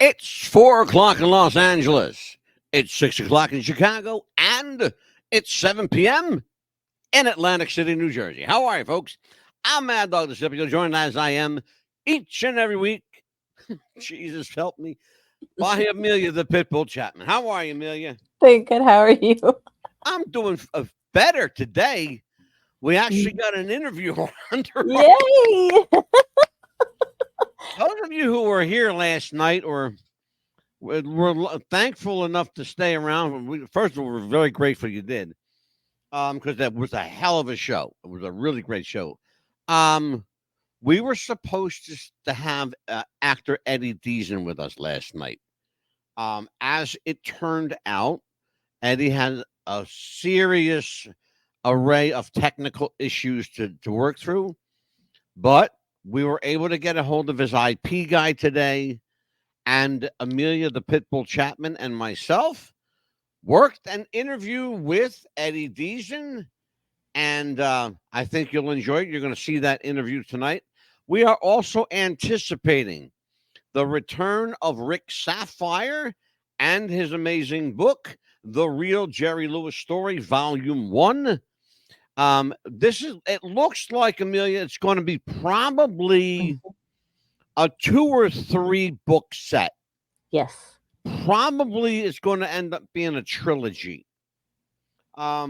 It's 4 o'clock in Los Angeles. It's 6 o'clock in Chicago. And it's 7 p.m. in Atlantic City, New Jersey. How are you, folks? I'm Mad Dog the Sip. You'll join as I am each and every week. Jesus help me. By Amelia the Pitbull Chapman. How are you, Amelia? Doing good. How are you? I'm doing better today. We actually got an interview under. Yay! Those of you who were here last night or were thankful enough to stay around. First of all, we're very grateful you did, because that was a hell of a show. It was a really great show. We were supposed to have actor Eddie Deezen with us last night. As it turned out, Eddie had a serious array of technical issues to work through, but we were able to get a hold of his IP guy today, and Amelia the Pitbull Chapman and myself worked an interview with Eddie Deezen, and I think you'll enjoy it. You're going to see that interview tonight. We are also anticipating the return of Rick Saphire and his amazing book, The Real Jerry Lewis Story, Volume 1. It looks like, Amelia, it's going to be probably a 2 or 3 book set. Yes. Probably it's going to end up being a trilogy. At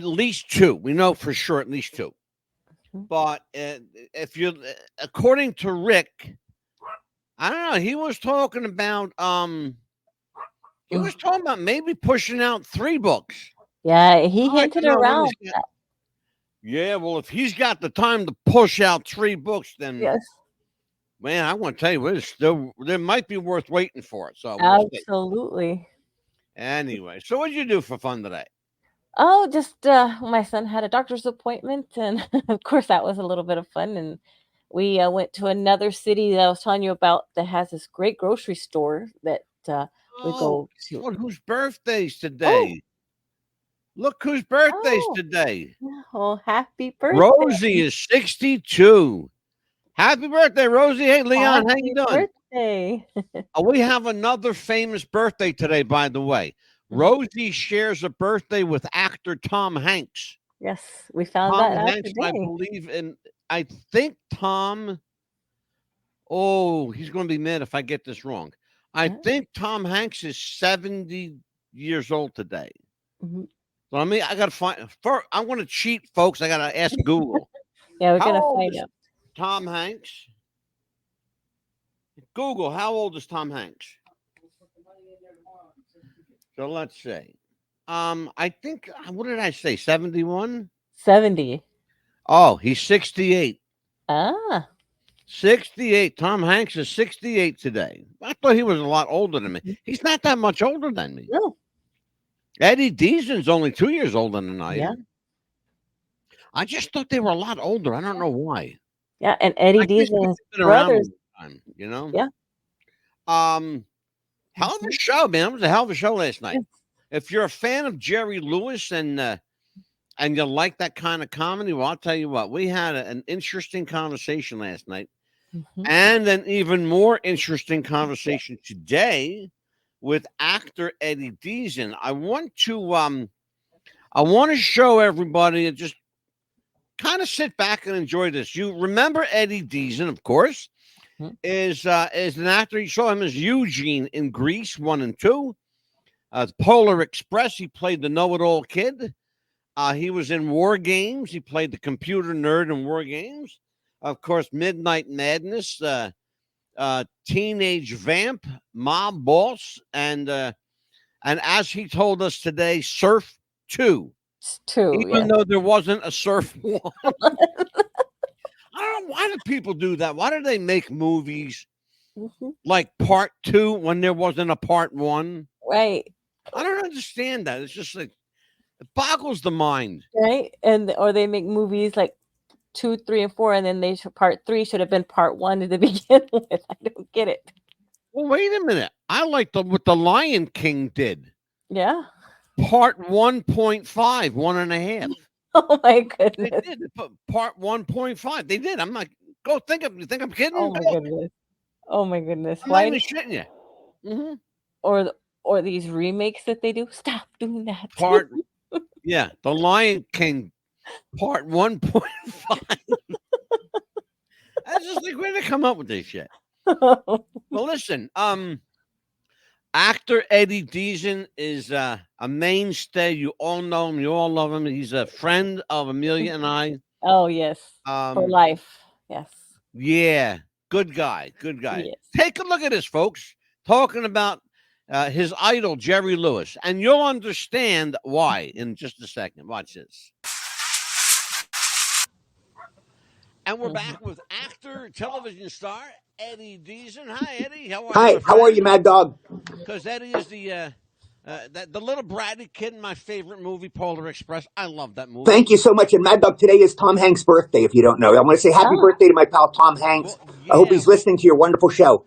least 2. We know for sure at least 2. But if you, according to Rick, I don't know, he was talking about maybe pushing out 3 books. Yeah, he hinted around. Yeah, well, if he's got the time to push out 3 books, then yes, man, I want to tell you, there might be worth waiting for it. So absolutely. Anyway, so what did you do for fun today? Oh, just my son had a doctor's appointment, and of course that was a little bit of fun. And we went to another city that I was telling you about that has this great grocery store that we go to. Look whose birthday's today. Look whose birthday's today. Oh, happy birthday. Rosie is 62. Happy birthday, Rosie. Hey, Leon, how you doing? Birthday. We have another famous birthday today, by the way. Rosie shares a birthday with actor Tom Hanks. Yes, we found that out today. I believe, and I think Tom. Oh, he's going to be mad if I get this wrong. I think Tom Hanks is 70 years old today. So I got to find. I'm going to cheat, folks. I got to ask Google. Yeah, we're going to find out. Tom Hanks. Google, how old is Tom Hanks? So let's see. I think, what did I say? 71? 70. Oh, he's 68. 68. Tom Hanks is 68 today. I thought he was a lot older than me. He's not that much older than me. No. Eddie Deezen's only 2 years older than I am. Yeah. I just thought they were a lot older. I don't know why. Yeah, and Eddie Deezen's brothers. Time, you know? Yeah. Hell of a show, man. It was a hell of a show last night. If you're a fan of Jerry Lewis and you like that kind of comedy, well, I'll tell you what. We had an interesting conversation last night, and an even more interesting conversation today with actor Eddie Deezen. I want to show everybody and just kind of sit back and enjoy this. You remember Eddie Deezen, of course. Is an actor. You saw him as Eugene in Grease 1 and 2. Polar Express, he played the know-it-all kid. He was in War Games. He played the computer nerd in War Games. Of course, Midnight Madness, Teenage Vamp, Mob Boss, and as he told us today, Surf 2. Even though there wasn't a Surf 1. I don't know, why do people do that? Why do they make movies like part 2 when there wasn't a part 1? Right. I don't understand that. It's just like, it boggles the mind. Right. Or they make movies like 2, 3, and 4, and then part 3 should have been part 1 to begin with. I don't get it. Well, wait a minute. I like what the Lion King did. Yeah. Part 1.5, 1.5. Oh my goodness. They did part 1.5. They did. I'm like, you think I'm kidding? Oh my goodness. Oh my goodness. I'm not Why? even shitting you. Mm-hmm. Or these remakes that they do? Stop doing that. Yeah, The Lion King Part 1.5. I just think where they come up with this shit. Well, listen, actor Eddie Deezen is a mainstay. You all know him. You all love him. He's a friend of Amelia and I. Oh yes. For life. Yes. Yeah, good guy. Good guy. Yes. Take a look at this, folks. Talking about his idol, Jerry Lewis. And you'll understand why in just a second. Watch this. And we're back with actor, television star, Eddie Deezen. Hi, Eddie. How are you, Hi, my how are you, friend? Mad Dog? Because Eddie is the little bratty kid in my favorite movie, Polar Express. I love that movie. Thank you so much. And Mad Dog, today is Tom Hanks' birthday, if you don't know. I want to say happy birthday to my pal Tom Hanks. Well, yeah, I hope he's listening to your wonderful show.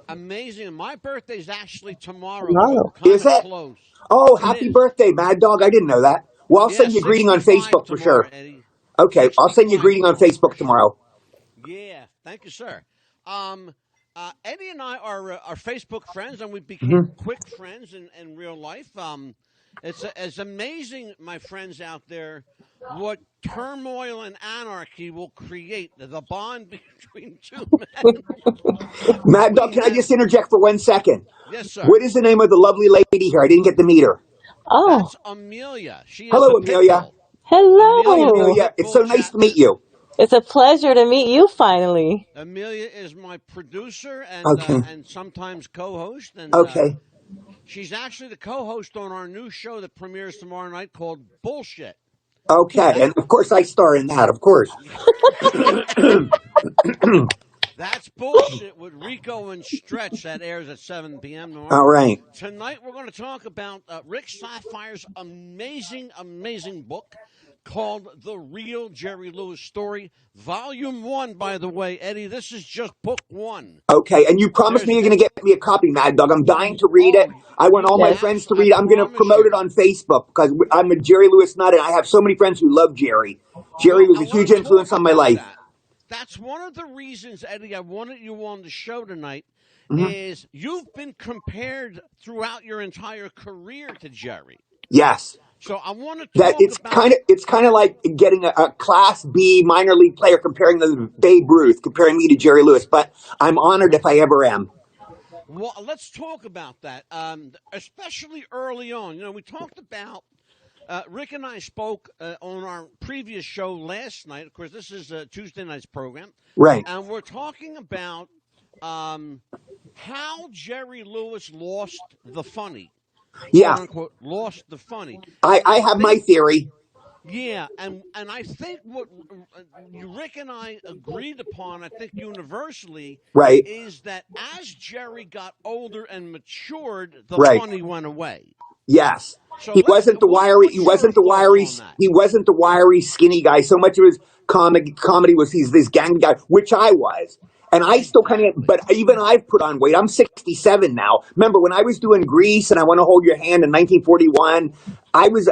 Amazing. My birthday's actually tomorrow. Is it? Close. Oh, It happy is. birthday, Mad Dog. I didn't know that. Well, I'll send you a greeting on 65 Facebook for tomorrow, sure. Eddie. Okay, I'll send you a 65 greeting on tomorrow, Facebook for tomorrow. Yeah, thank you, sir. Eddie and I are Facebook friends, and we became quick friends in real life. It's amazing, my friends out there, what turmoil and anarchy will create the bond between two men. Mad Dog, can I just interject for 1 second? Yes, sir. What is the name of the lovely lady here? I didn't get to meet her. Oh. That's Amelia. She is Hello, the pit Amelia. bull. Hello. Hi, Amelia, the Amelia. pit It's bull so nice to chat. meet you. It's a pleasure to meet you finally. Amelia is my producer Okay. and sometimes co-host, and Okay. she's actually the co-host on our new show that premieres tomorrow night called Bullshit. Okay. And of course, I star in that, of course. That's Bullshit with Rico and Stretch. That airs at 7 p.m. tomorrow. All right. Tonight, we're going to talk about Rick Saphire's amazing, amazing book called The Real Jerry Lewis Story. Volume 1, by the way, Eddie. This is just book 1. Okay, and you promised me you're going to get me a copy, Mad Dog. I'm dying to read it. I want all my friends to read it. I'm going to promote it on Facebook because I'm a Jerry Lewis nut, and I have so many friends who love Jerry. Jerry was a huge influence on my life. That's one of the reasons, Eddie, I wanted you on the show tonight, is you've been compared throughout your entire career to Jerry. Yes. So I want to talk about it's kind of like getting a Class B minor league player comparing the Babe Ruth, comparing me to Jerry Lewis. But I'm honored if I ever am. Well, let's talk about that, especially early on. You know, we talked about Rick and I spoke on our previous show last night. Of course, this is Tuesday night's program, right? And we're talking about how Jerry Lewis lost the funny. Yeah, quote unquote, lost the funny. I have my theory. Yeah, and I think what Rick and I agreed upon, I think universally, right, is that as Jerry got older and matured, the right. funny went away. Yes. So he wasn't the wiry skinny guy. So much of his comedy was he's this gang guy, which I was. And I still kind of, but even I've put on weight. I'm 67 now. Remember when I was doing Grease and I Want to Hold Your Hand in 1941, I was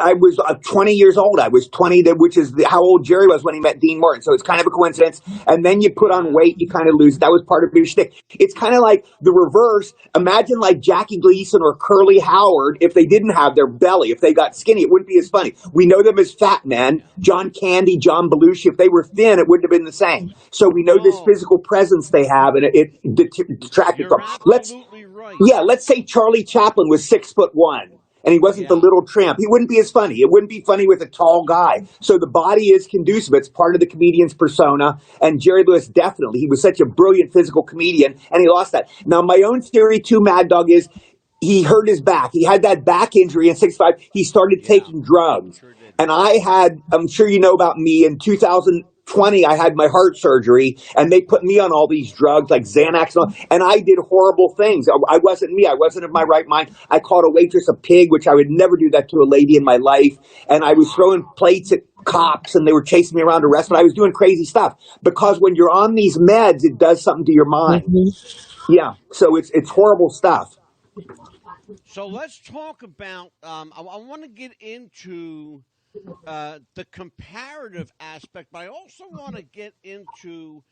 20 years old. I was 20, which is how old Jerry was when he met Dean Martin. So it's kind of a coincidence. And then you put on weight, you kind of lose. That was part of his shtick. It's kind of like the reverse. Imagine like Jackie Gleason or Curly Howard if they didn't have their belly. If they got skinny, it wouldn't be as funny. We know them as fat men. John Candy, John Belushi. If they were thin, it wouldn't have been the same. So we know this physical presence they have, and it detracted from. Let's say Charlie Chaplin was 6'1", and he wasn't the little tramp. He wouldn't be as funny. It wouldn't be funny with a tall guy. So the body is conducive. It's part of the comedian's persona. And Jerry Lewis definitely. He was such a brilliant physical comedian, and he lost that. Now, my own theory too, Mad Dog, is he hurt his back. He had that back injury in 65. He started taking drugs. Sure, and I'm sure you know about me, in 2020, I had my heart surgery, and they put me on all these drugs like Xanax, and I did horrible things. I wasn't me. I wasn't in my right mind. I called a waitress a pig, which I would never do that to a lady in my life. And I was throwing plates at cops, and they were chasing me around a restaurant. I was doing crazy stuff because when you're on these meds, it does something to your mind. Mm-hmm. Yeah. So it's horrible stuff. So let's talk about, I want to get into the comparative aspect, but I also want to get into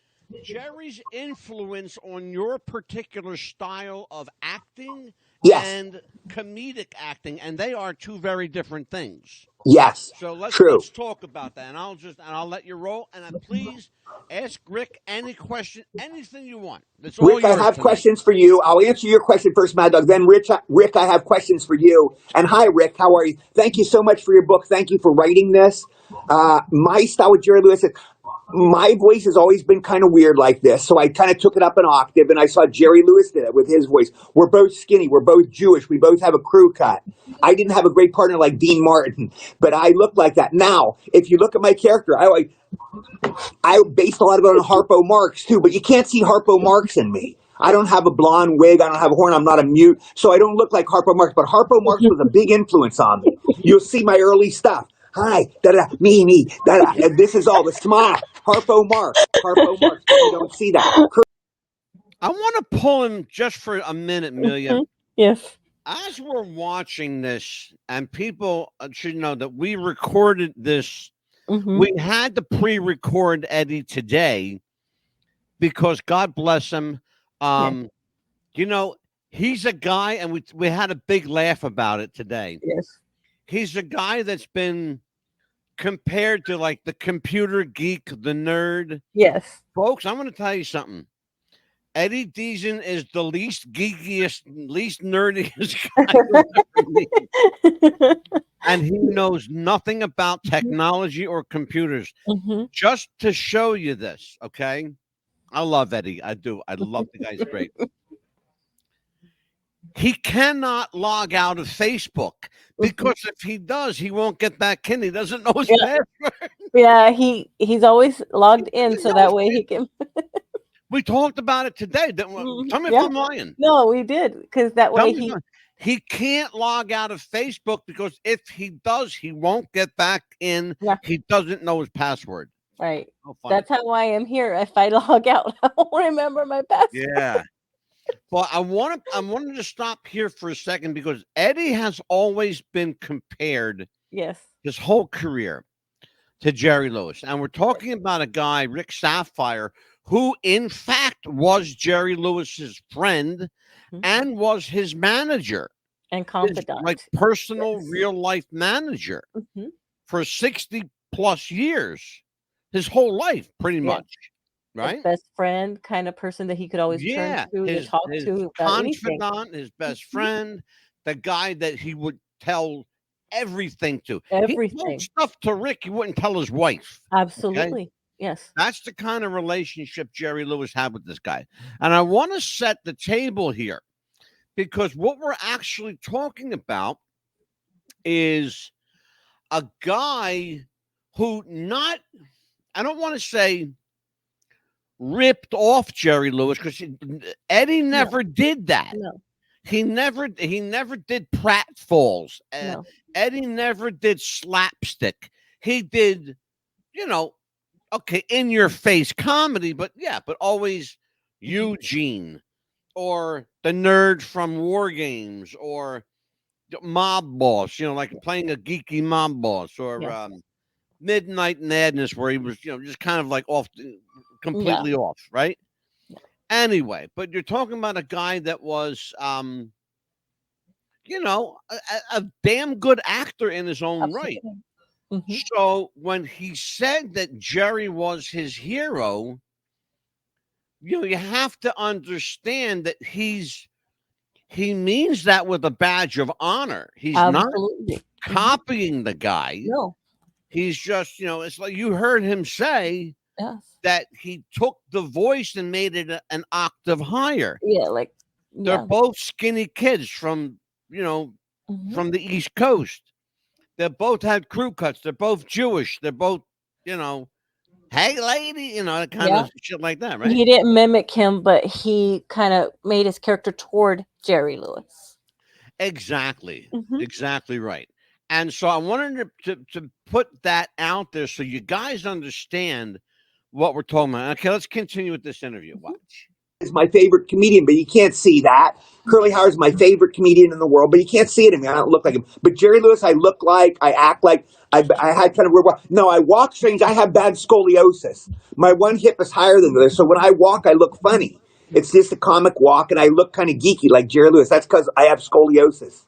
Jerry's influence on your particular style of acting Yes. and comedic acting, and they are two very different things. Yes. So True. let's talk about that, and I'll let you roll. And please ask Rick any question, anything you want. It's all Rick, I yours have tonight. questions for you. I'll answer your question first, Mad Dog. Then, Rick, I have questions for you. And hi, Rick. How are you? Thank you so much for your book. Thank you for writing this. My style with Jerry Lewis, my voice has always been kind of weird like this. So I kind of took it up an octave, and I saw Jerry Lewis did it with his voice. We're both skinny. We're both Jewish. We both have a crew cut. I didn't have a great partner like Dean Martin, but I look like that. Now, if you look at my character, I based a lot of it on Harpo Marx too, but you can't see Harpo Marx in me. I don't have a blonde wig. I don't have a horn. I'm not a mute. So I don't look like Harpo Marx, but Harpo Marx was a big influence on me. You'll see my early stuff. Hi, da-da, me, da-da. And this is all the smile. Harpo Marx, but you don't see that. I want to pull him just for a minute, Amelia. Yes. As we're watching this, and people should know that we recorded this. We had to pre-record Eddie today because God bless him. You know, he's a guy, and we had a big laugh about it today. Yes. He's a guy that's been compared to like the computer geek, the nerd. Yes. Folks, I'm going to tell you something. Eddie Deezen is the least geekiest, least nerdiest guy. And he knows nothing about technology or computers. Just to show you this, okay? I love Eddie. I do. I love the guy's great. He cannot log out of Facebook because if he does, he won't get back in. He doesn't know his password. Yeah, he's always logged in so that way he can. We talked about it today. Tell me if I'm lying. No, we did, because that way he can't log out of Facebook because if he does, he won't get back in. Yeah. He doesn't know his password. Right. That's how I am here. If I log out, I won't remember my password. Yeah. Well, I wanted to stop here for a second because Eddie has always been compared, his whole career, to Jerry Lewis. And we're talking about a guy, Rick Saphire, who in fact was Jerry Lewis's friend and was his manager and confidant, like personal real life manager for 60 plus years, his whole life, pretty much. Right? His best friend, kind of person that he could always turn to talk to about confidant, anything. His best friend, the guy that he would tell everything to. Everything. He told stuff to Rick he wouldn't tell his wife. Absolutely. Okay? Yes. That's the kind of relationship Jerry Lewis had with this guy. And I want to set the table here because what we're actually talking about is a guy who I don't want to say ripped off Jerry Lewis because Eddie never did that. No. He never did pratfalls. Eddie never did slapstick. He did, in your face comedy, but always Eugene or the nerd from War Games or Mob Boss, like playing a geeky mob boss or Midnight Madness where he was, just kind of like off, completely off, right? Anyway, but you're talking about a guy that was, a damn good actor in his own right. So when he said that Jerry was his hero, you have to understand that he means that with a badge of honor. He's not copying the guy. No. He's just, it's like you heard him say that he took the voice and made it an octave higher. They're both skinny kids from, from the East Coast. They both had crew cuts. They're both Jewish. They're both, hey, lady, kind of shit like that, right? He didn't mimic him, but he kind of made his character toward Jerry Lewis. Exactly. Exactly right. And so I wanted to put that out there so you guys understand what we're talking about. Okay, let's continue with this interview. Watch. is my favorite comedian, but you can't see that. Curly Howard's my favorite comedian in the world, but you can't see it in me. I don't look like him. But Jerry Lewis, I look like, I act like, I had kind of weird walk. No, I walk strange. I have bad scoliosis. My one hip is higher than the other. So when I walk, I look funny. It's just a comic walk, and I look kind of geeky like Jerry Lewis. That's because I have scoliosis.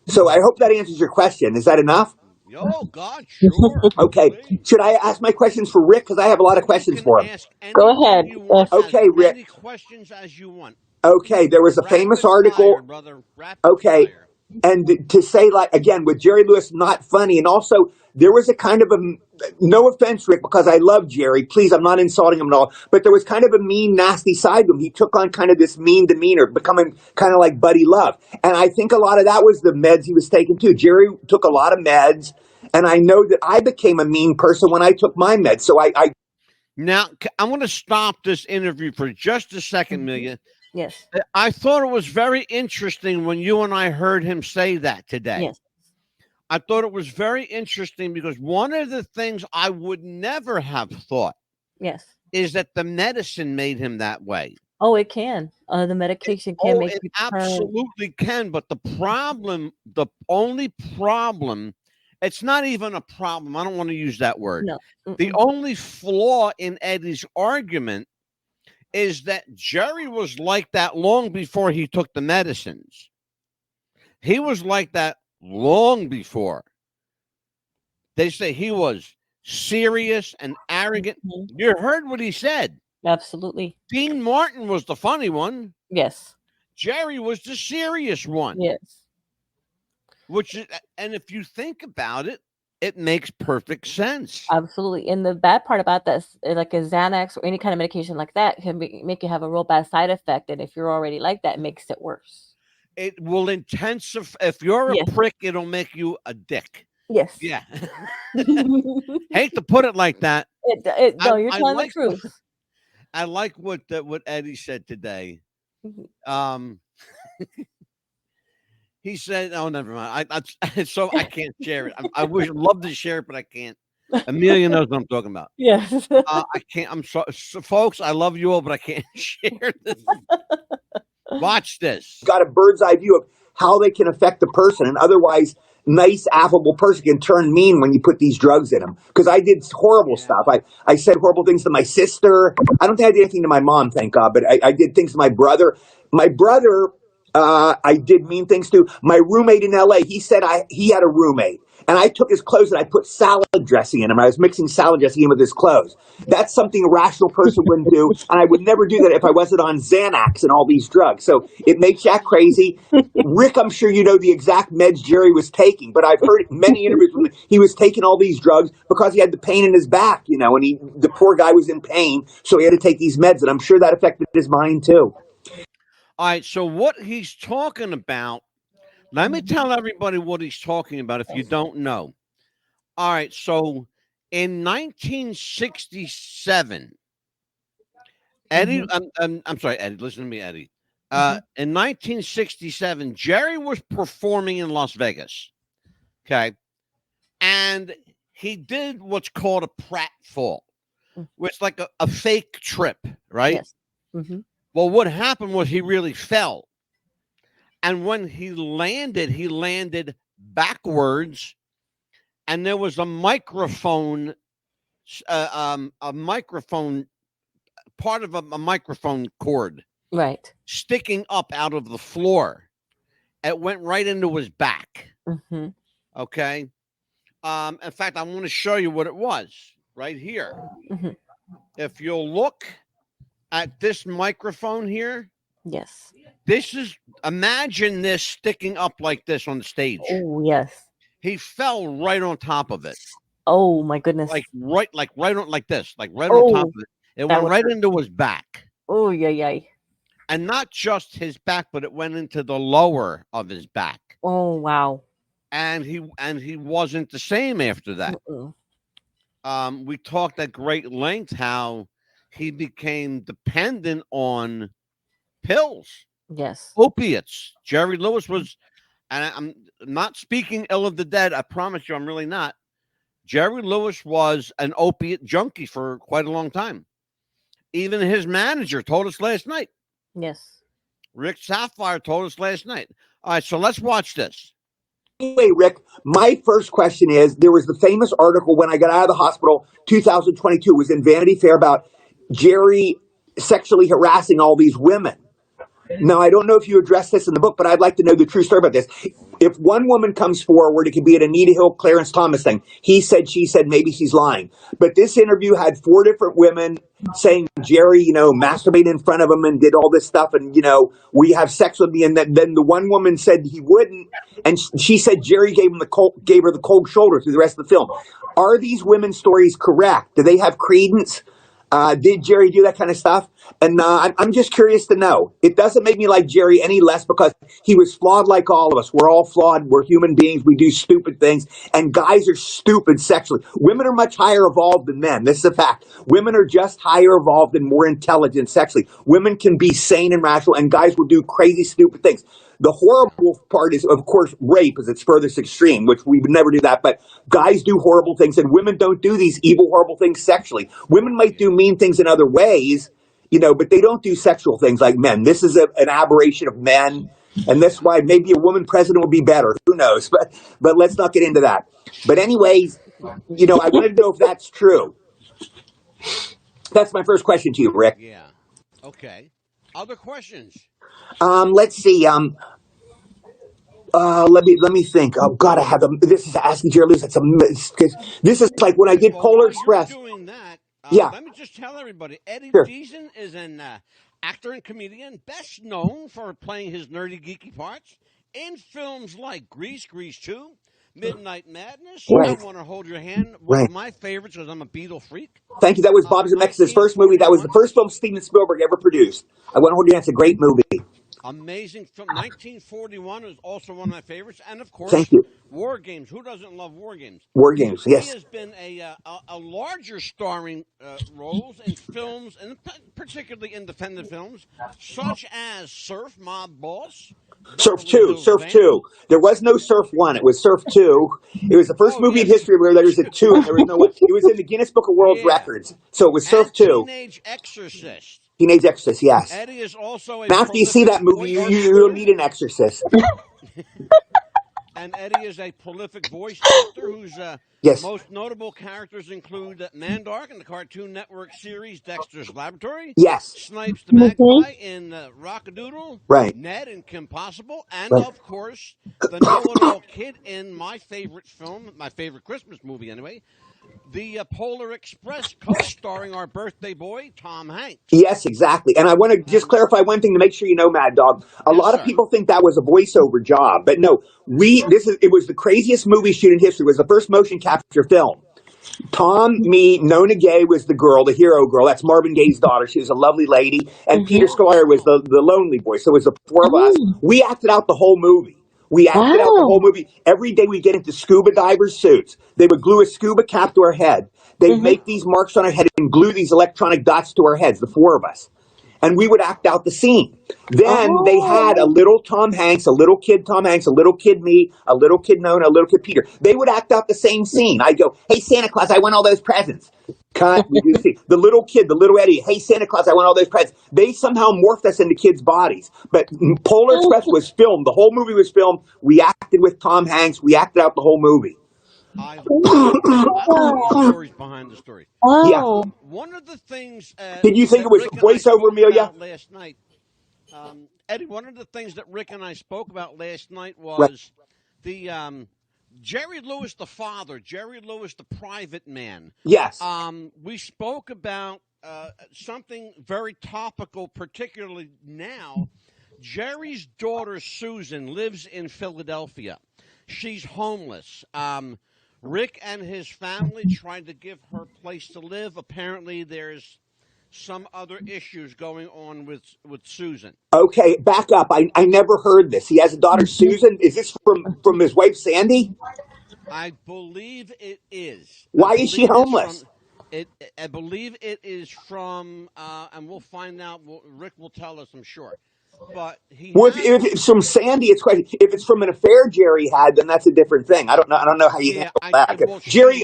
So I hope that answers your question. Is that enough? Oh, God, sure. Okay. Should I ask my questions for Rick? Because I have a lot of questions You for can him. ask Go anything ahead. you want, Yes. Okay, as Rick. many questions as you want. Okay, there was a famous article. Fire, brother. Rapid Okay. fire. And to say, like, again, with Jerry Lewis, not funny. And also, there was a kind of a, no offense, Rick, because I love Jerry. Please, I'm not insulting him at all. But there was kind of a mean, nasty side to him. He took on kind of this mean demeanor, becoming kind of like Buddy Love. And I think a lot of that was the meds he was taking, too. Jerry took a lot of meds. And I know that I became a mean person when I took my meds. So I Now, I'm going to stop this interview for just a second, Amelia. Yes. I thought it was very interesting when you and I heard him say that today. Yes. I thought it was very interesting because one of the things I would never have thought Yes. is that the medicine made him that way. Oh, it can. The medication can make it you turn. absolutely can. But the only problem, it's not even a problem. I don't want to use that word. No. The only flaw in Eddie's argument is that Jerry was like that long before he took the medicines. He was like that long before. They say he was serious and arrogant. You heard what he said. Absolutely. Dean Martin was the funny one. Yes. Jerry was the serious one. Yes. Which is, and if you think about it, it makes perfect sense. Absolutely. And the bad part about that is like a Xanax or any kind of medication like that can make you have a real bad side effect. And if you're already like that, it makes it worse. It will intensify. If you're Yes. a prick, it'll make you a dick. Yes. Yeah. Hate to put it like that. No, you're telling the truth. I like what Eddie said today. He said, "Oh, never mind. So I can't share it. I love to share it, but I can't." Amelia knows what I'm talking about. Yes. I can't. I'm sorry, folks. I love you all, but I can't share this. Watch this. Got a bird's eye view of how they can affect the person, and otherwise, nice, affable person can turn mean when you put these drugs in them. Because I did horrible stuff. I said horrible things to my sister. I don't think I did anything to my mom, thank God, but I did things to my brother. My brother, I did mean things to. My roommate in LA, he said he had a roommate. And I took his clothes and I put salad dressing in them. I was mixing salad dressing in with his clothes. That's something a rational person wouldn't do. And I would never do that if I wasn't on Xanax and all these drugs. So it makes you act crazy. Rick, I'm sure you know the exact meds Jerry was taking, but I've heard many interviews with him. He was taking all these drugs because he had the pain in his back, and the poor guy was in pain. So he had to take these meds. And I'm sure that affected his mind too. All right. So what he's talking about, let me tell everybody what he's talking about if you don't know. All right. So in 1967, Eddie, I'm sorry, Eddie, listen to me, Eddie. In 1967, Jerry was performing in Las Vegas. Okay. And he did what's called a pratfall, which is like a fake trip, right? Yes. Well, what happened was he really fell. And when he landed backwards, and there was a microphone, part of a microphone cord, Right. sticking up out of the floor. It went right into his back. Okay. In fact, I want to show you what it was right here. If you'll look at this microphone here. Yes. Imagine this sticking up like this on the stage. Oh, yes. He fell right on top of it. Oh my goodness. Like right on like this, like right on top of it. It went right into his back. Oh, yeah. And not just his back, but it went into the lower of his back. Oh, wow. And he wasn't the same after that. We talked at great length how he became dependent on pills. Yes. Opiates. Jerry Lewis was, and I'm not speaking ill of the dead. I promise you, I'm really not. Jerry Lewis was an opiate junkie for quite a long time. Even his manager told us last night. Yes. Rick Saphire told us last night. All right, so let's watch this. Anyway, Rick, my first question is, there was the famous article when I got out of the hospital, 2022, was in Vanity Fair about Jerry sexually harassing all these women. Now, I don't know if you addressed this in the book, but I'd like to know the true story about this. If one woman comes forward, it could be an Anita Hill, Clarence Thomas thing. He said, she said, maybe she's lying. But this interview had 4 different women saying Jerry, masturbated in front of him and did all this stuff. And, we have sex with me. And then the one woman said he wouldn't. And she said Jerry gave her the cold shoulder through the rest of the film. Are these women's stories correct? Do they have credence? Did Jerry do that kind of stuff? And I'm just curious to know. It doesn't make me like Jerry any less because he was flawed like all of us. We're all flawed. We're human beings. We do stupid things. And guys are stupid sexually. Women are much higher evolved than men. This is a fact. Women are just higher evolved and more intelligent sexually. Women can be sane and rational, and guys will do crazy, stupid things. The horrible part is, of course, rape is its furthest extreme, which we would never do that. But guys do horrible things, and women don't do these evil, horrible things sexually. Women might do mean things in other ways, but they don't do sexual things like men. This is an aberration of men, and that's why maybe a woman president would be better. Who knows? But let's not get into that. But anyways, I wanted to know if that's true. That's my first question to you, Rick. Yeah. Okay. Other questions? Let's see. Let me think. Oh God, I have this is asking Jerry Lewis. This is like when I did Polar Express. You're doing that. Yeah. Let me just tell everybody, Eddie Sure. Deezen is an actor and comedian, best known for playing his nerdy, geeky parts in films like Grease, Grease 2, Midnight Madness, Right. I Want to Hold Your Hand, one Right. of my favorites because I'm a Beatle freak. Thank you. That was Bob Zemeckis' first movie. That was the first film Steven Spielberg ever produced. I Want to Hold Your Hand. It's a great movie. Amazing film. 1941 is also one of my favorites. And, of course, Thank you. War Games. Who doesn't love War Games? War Games, yes. He has been a larger starring roles in films, and particularly independent films, such as Surf, Mob Boss. Surf 2. Surf 2. There was no Surf 1. It was Surf 2. It was the first movie in history where there was a 2 and there was no 1. It was in the Guinness Book of World Records. So it was Surf 2. Teenage Exorcist. Teenage Exorcist, yes. Eddie is also a And after you see that movie, you don't need an exorcist. And Eddie is a prolific voice actor whose Yes. most notable characters include Mandark in the Cartoon Network series Dexter's Laboratory, Yes. Snipes the Magpie in Rockadoodle, Right. Ned in Kim Possible, and Right. of course the know-it-all kid in my favorite film, my favorite Christmas movie anyway, the Polar Express, co-starring our birthday boy Tom Hanks. Yes, exactly. And I want to just clarify one thing to make sure you know, Mad Dog. A lot of people think that was a voiceover job, but no. It was the craziest movie shoot in history. It was the first motion capture film. Tom, me, Nona Gay was the girl, the hero girl. That's Marvin Gaye's daughter. She was a lovely lady. And Peter Scolari was the lonely boy. So it was the 4 of us. We acted out the whole movie. We acted out the whole movie. Every day we get into scuba divers' suits. They would glue a scuba cap to our head. They'd make these marks on our head and glue these electronic dots to our heads, the 4 of us. And we would act out the scene. Then they had a little Tom Hanks, a little kid Tom Hanks, a little kid me, a little kid Nona, a little kid Peter. They would act out the same scene. I'd go, hey, Santa Claus, I want all those presents. Cut. We do the scene. The little kid, the little Eddie, hey, Santa Claus, I want all those presents. They somehow morphed us into kids' bodies. But Polar Express was filmed. The whole movie was filmed. We acted with Tom Hanks. We acted out the whole movie. I love the stories behind the story. Wow. Yeah. One of the things. Did you think it was Rick and I voiceover, spoke Amelia? about last night, Eddie. One of the things that Rick and I spoke about last night was Right. the Jerry Lewis, the father, Jerry Lewis, the private man. Yes. We spoke about something very topical, particularly now. Jerry's daughter Susan lives in Philadelphia. She's homeless. Rick and his family tried to give her a place to live. Apparently, there's some other issues going on with Susan. Okay, back up. I never heard this. He has a daughter, Susan. Is this from his wife, Sandy? I believe it is. Why is she homeless? I believe it is from, and we'll find out. Rick will tell us, I'm sure. But if it's from Sandy, it's quite. If it's from an affair Jerry had, then that's a different thing. I don't know how you handle that. Jerry,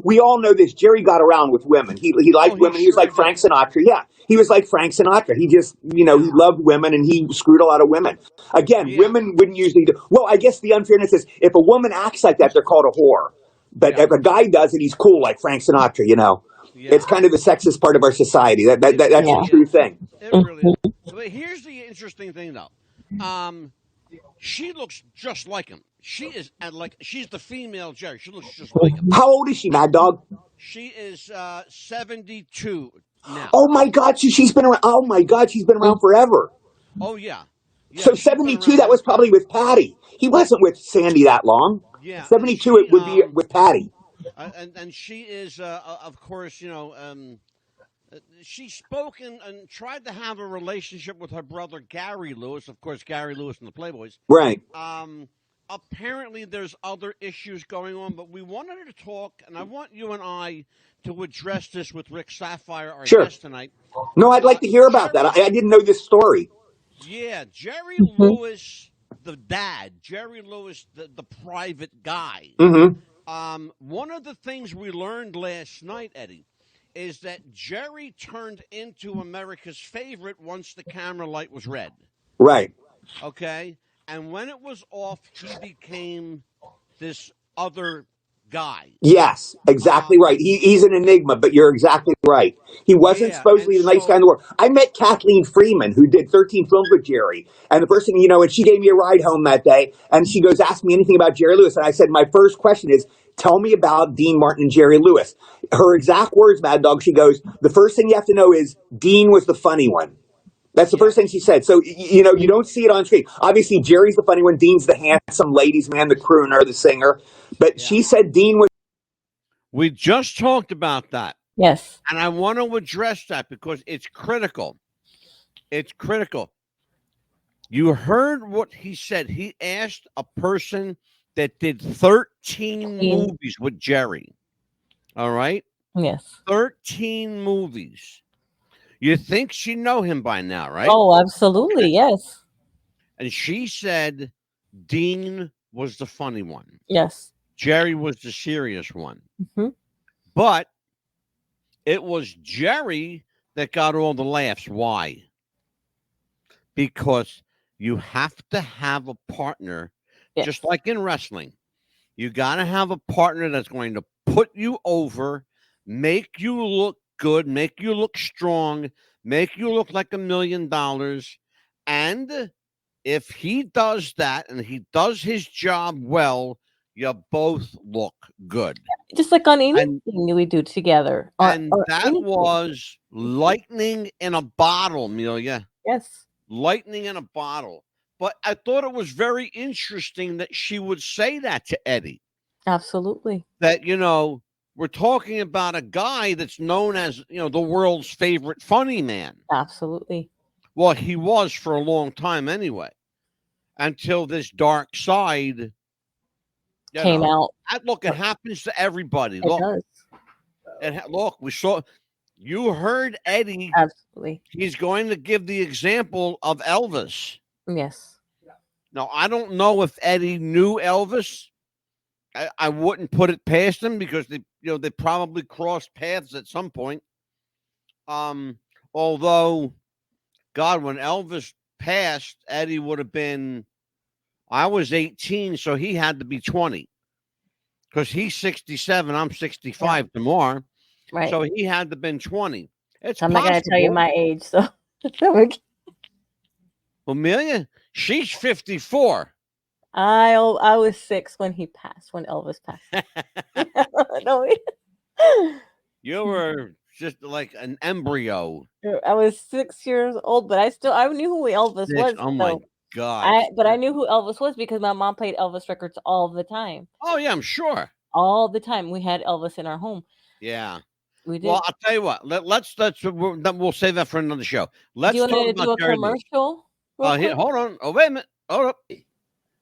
we all know this. Jerry got around with women. He liked women. He was like Frank Sinatra. Yeah, He was like Frank Sinatra. He just, he loved women and he screwed a lot of women. Again, women wouldn't usually do. Well, I guess the unfairness is if a woman acts like that, they're called a whore. But if a guy does it, he's cool, like Frank Sinatra. It's kind of the sexist part of our society. That's a true thing. It really is. But here's the interesting thing, though. She looks just like him. She is she's the female Jerry. She looks just like him. How old is she, Mad Dog? She is 72 now. Oh my God, she's been around. Oh my God, she's been around forever. Oh yeah. So 72, that was probably with Patty. He wasn't with Sandy that long. Yeah. 72, it would be with Patty. And she is, of course, she spoke and tried to have a relationship with her brother Gary Lewis. Of course, Gary Lewis and the Playboys. Right. Apparently, there's other issues going on, but we wanted to talk, and I want you and I to address this with Rick Saphire, our guest tonight. No, I'd like to hear about that. I didn't know this story. Yeah, Jerry Lewis, the dad, Jerry Lewis, the private guy. One of the things we learned last night, Eddie, is that Jerry turned into America's favorite once the camera light was red. Right. Okay? And when it was off, he became this other guy. Yes, exactly right. He's an enigma, but you're exactly right. He wasn't supposedly the nicest guy in the world. I met Kathleen Freeman, who did 13 films with Jerry. And the first thing, and she gave me a ride home that day. And she goes, ask me anything about Jerry Lewis. And I said, my first question is, tell me about Dean Martin and Jerry Lewis. Her exact words, Mad Dog, she goes, the first thing you have to know is Dean was the funny one. That's the first thing she said. So, you don't see it on screen. Obviously, Jerry's the funny one. Dean's the handsome ladies' man, the crooner, the singer. But she said Dean was. We just talked about that. Yes. And I want to address that because it's critical. It's critical. You heard what he said. He asked a person that did 13 movies with Jerry. All right? Yes. 13 movies. You think she know him by now, right? Oh, absolutely, yes. And she said Dean was the funny one. Yes. Jerry was the serious one. Mm-hmm. But it was Jerry that got all the laughs. Why? Because you have to have a partner, just like in wrestling. You got to have a partner that's going to put you over, make you look good, make you look strong, make you look like $1 million. And if he does that and he does his job well, you both look good. Just like on anything we do together. And that was lightning in a bottle, Amelia. Yes. Lightning in a bottle. But I thought it was very interesting that she would say that to Eddie. Absolutely. That, we're talking about a guy that's known as, the world's favorite funny man. Absolutely. Well, he was for a long time anyway, until this dark side came out. Look, it happens to everybody. It does. Look, we saw. You heard Eddie. Absolutely. He's going to give the example of Elvis. Yes. Now, I don't know if Eddie knew Elvis. I wouldn't put it past him because they probably crossed paths at some point. Although, God, when Elvis passed, Eddie would have been. I was 18, so he had to be 20. Because he's 67, I'm 65 tomorrow. Right. So he had to have been 20. I'm not going to tell you my age, so. Amelia, she's 54. I was 6 when he passed, when Elvis passed. You were just like an embryo. I was 6 years old, but I knew who Elvis was. Oh my God. But I knew who Elvis was because my mom played Elvis records all the time. Oh yeah, I'm sure. All the time. We had Elvis in our home. Yeah. We did. Well, I'll tell you what. We'll save that for another show. Let's talk about do a commercial. Hold on. Oh, wait a minute. Hold up.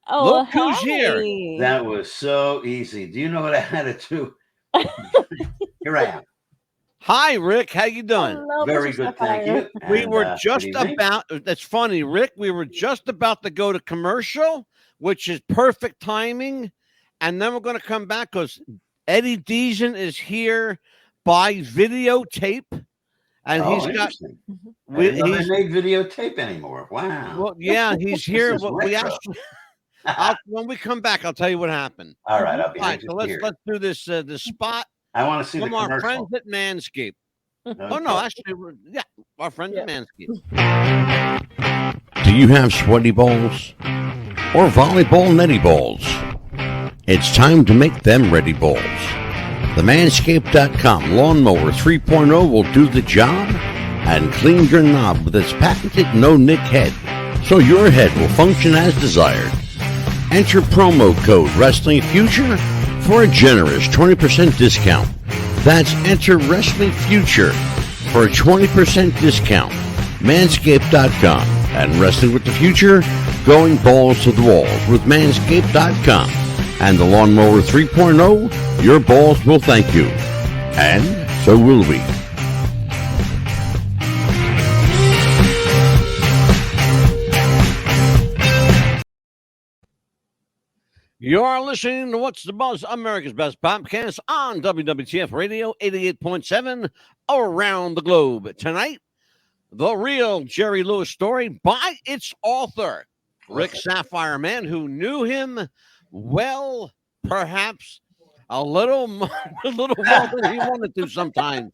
Oh, look who's here. That was so easy. Do you know what I had to do? Here I am. Hi, Rick. How you doing? Very good, thank you. We were just about. That's funny, Rick. We were just about to go to commercial, which is perfect timing, and then we're going to come back because Eddie Deezen is here by videotape, and Oh, he's got. interesting. I We, didn't know they he's made videotape anymore. Wow. well, yeah, he's This here. is We retro. actually, when we come back, I'll tell you what happened. All right, I'll be All right, anxious so to hear. let's do this spot I want to see the from our friends commercial. at Manscaped. Okay. Oh no, actually, our friends at Manscaped. Do you have sweaty balls or volleyball netty balls? It's time to make them ready balls. The Manscaped.com Lawnmower 3.0 will do the job and clean your knob with its patented no-nick head, so your head will function as desired. Enter promo code Wrestling Future for a generous 20% discount. That's enter Wrestling Future for a 20% discount. Manscaped.com and Wrestling with the Future, going balls to the walls with Manscaped.com and the Lawnmower 3.0. Your balls will thank you, and so will we. You're listening to What's the Buzz, America's Best Podcast on WWTF Radio 88.7 around the globe. Tonight, the real Jerry Lewis story by its author, Rick Saphire, man who knew him well, perhaps a little more than he wanted to sometimes.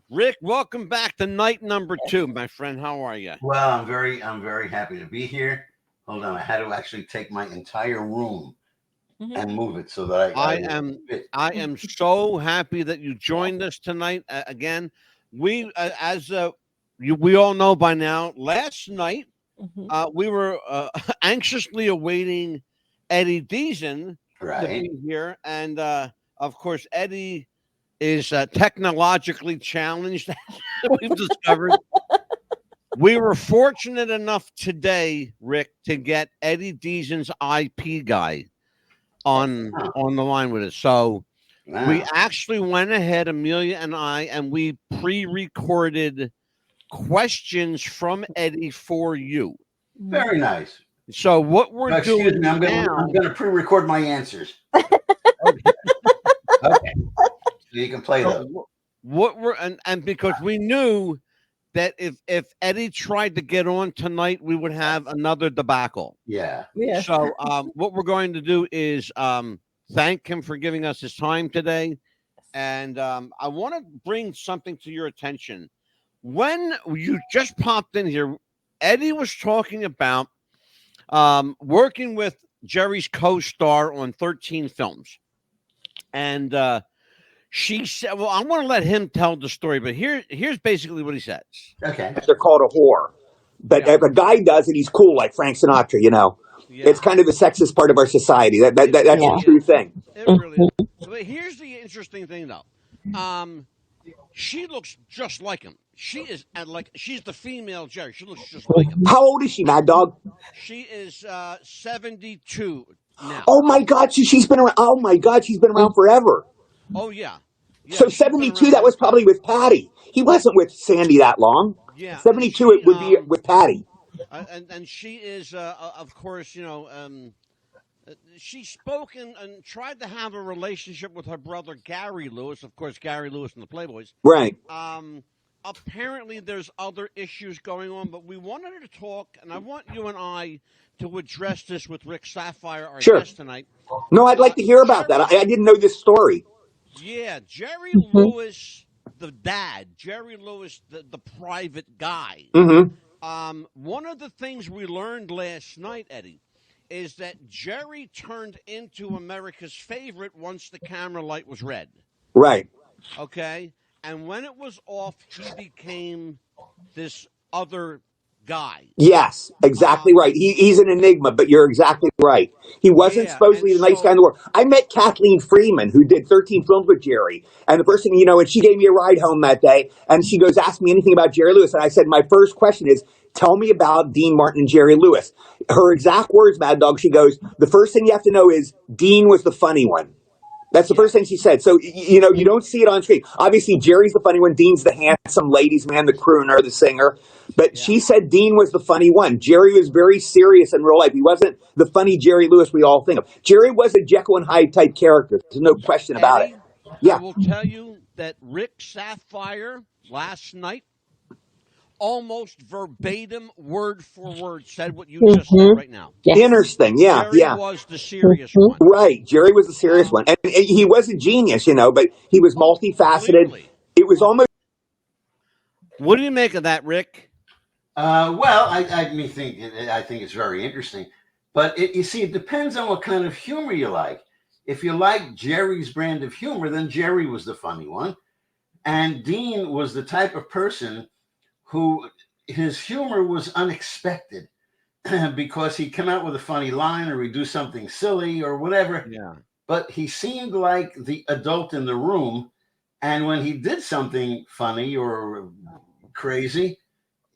Rick, welcome back to night number 2, my friend. How are you? Well, I'm very happy to be here. Hold on, I had to actually take my entire room and move it so that I am so happy that you joined us tonight. Again, we we all know by now. Last night, we were anxiously awaiting Eddie Deezen to be here, and of course, Eddie is technologically challenged. We've discovered. We were fortunate enough today, Rick, to get Eddie Deezen's IP guy on the line with us. So we actually went ahead, Amelia and I, and we pre-recorded questions from Eddie for you. Very nice. So what we're doing excuse me, I'm going to pre-record my answers. Okay. So you can play those. What we're and because we knew that if Eddie tried to get on tonight, we would have another debacle. Yeah. So what we're going to do is thank him for giving us his time today. And I want to bring something to your attention. When you just popped in here, Eddie was talking about working with Jerry's co-star on 13 films. And she said, well, I'm going to let him tell the story, but here's basically what he says. Okay. They're called a whore. But if a guy does it, he's cool, like Frank Sinatra, you know. Yeah. It's kind of the sexist part of our society. That's a true thing. It really is. But here's the interesting thing, though. She looks just like him. She is she's the female Jerry. She looks just like him. How old is she, Mad Dog? She is 72 now. Oh my God, she's been around. Oh my God, she's been around forever. Oh yeah. So 72, that was probably with Patty. He wasn't with Sandy that long. Yeah. 72, it would be with Patty. And she is, of course, you know, she spoke and tried to have a relationship with her brother Gary Lewis. Of course, Gary Lewis and the Playboys. Right. Apparently, there's other issues going on, but we wanted to talk, and I want you and I to address this with Rick Saphire, our guest tonight. No, I'd like to hear about that. I didn't know this story. Yeah, Jerry Lewis, the dad, Jerry Lewis, the private guy. One of the things we learned last night, Eddie, is that Jerry turned into America's favorite once the camera light was red. Right. Okay? And when it was off, he became this other guy. Yes, exactly right. He's an enigma, but you're exactly right. He wasn't supposedly the nice guy in the world. I met Kathleen Freeman, who did 13 films with Jerry. And the first thing, you know, and she gave me a ride home that day. And she goes, ask me anything about Jerry Lewis. And I said, my first question is, tell me about Dean Martin and Jerry Lewis. Her exact words, Mad Dog, she goes, the first thing you have to know is Dean was the funny one. That's the first thing she said. So, you know, you don't see it on screen. Obviously, Jerry's the funny one. Dean's the handsome ladies' man, the crooner, the singer. But she said Dean was the funny one. Jerry was very serious in real life. He wasn't the funny Jerry Lewis we all think of. Jerry was a Jekyll and Hyde type character. There's no question about it. Yeah. I will tell you that Rick Saphire last night, almost verbatim, word for word, said what you just said right now. Yeah. Interesting. Yeah. Jerry Yeah. was the serious Mhm. one. Right. Jerry was a serious one. And he was a genius, but he was multifaceted. Clearly. It was almost. What do you make of that, Rick? Well, I think it's very interesting, but you see, it depends on what kind of humor you like. If you like Jerry's brand of humor, then Jerry was the funny one, and Dean was the type of person who his humor was unexpected because he'd come out with a funny line or he'd do something silly or whatever. Yeah. But he seemed like the adult in the room, and when he did something funny or crazy,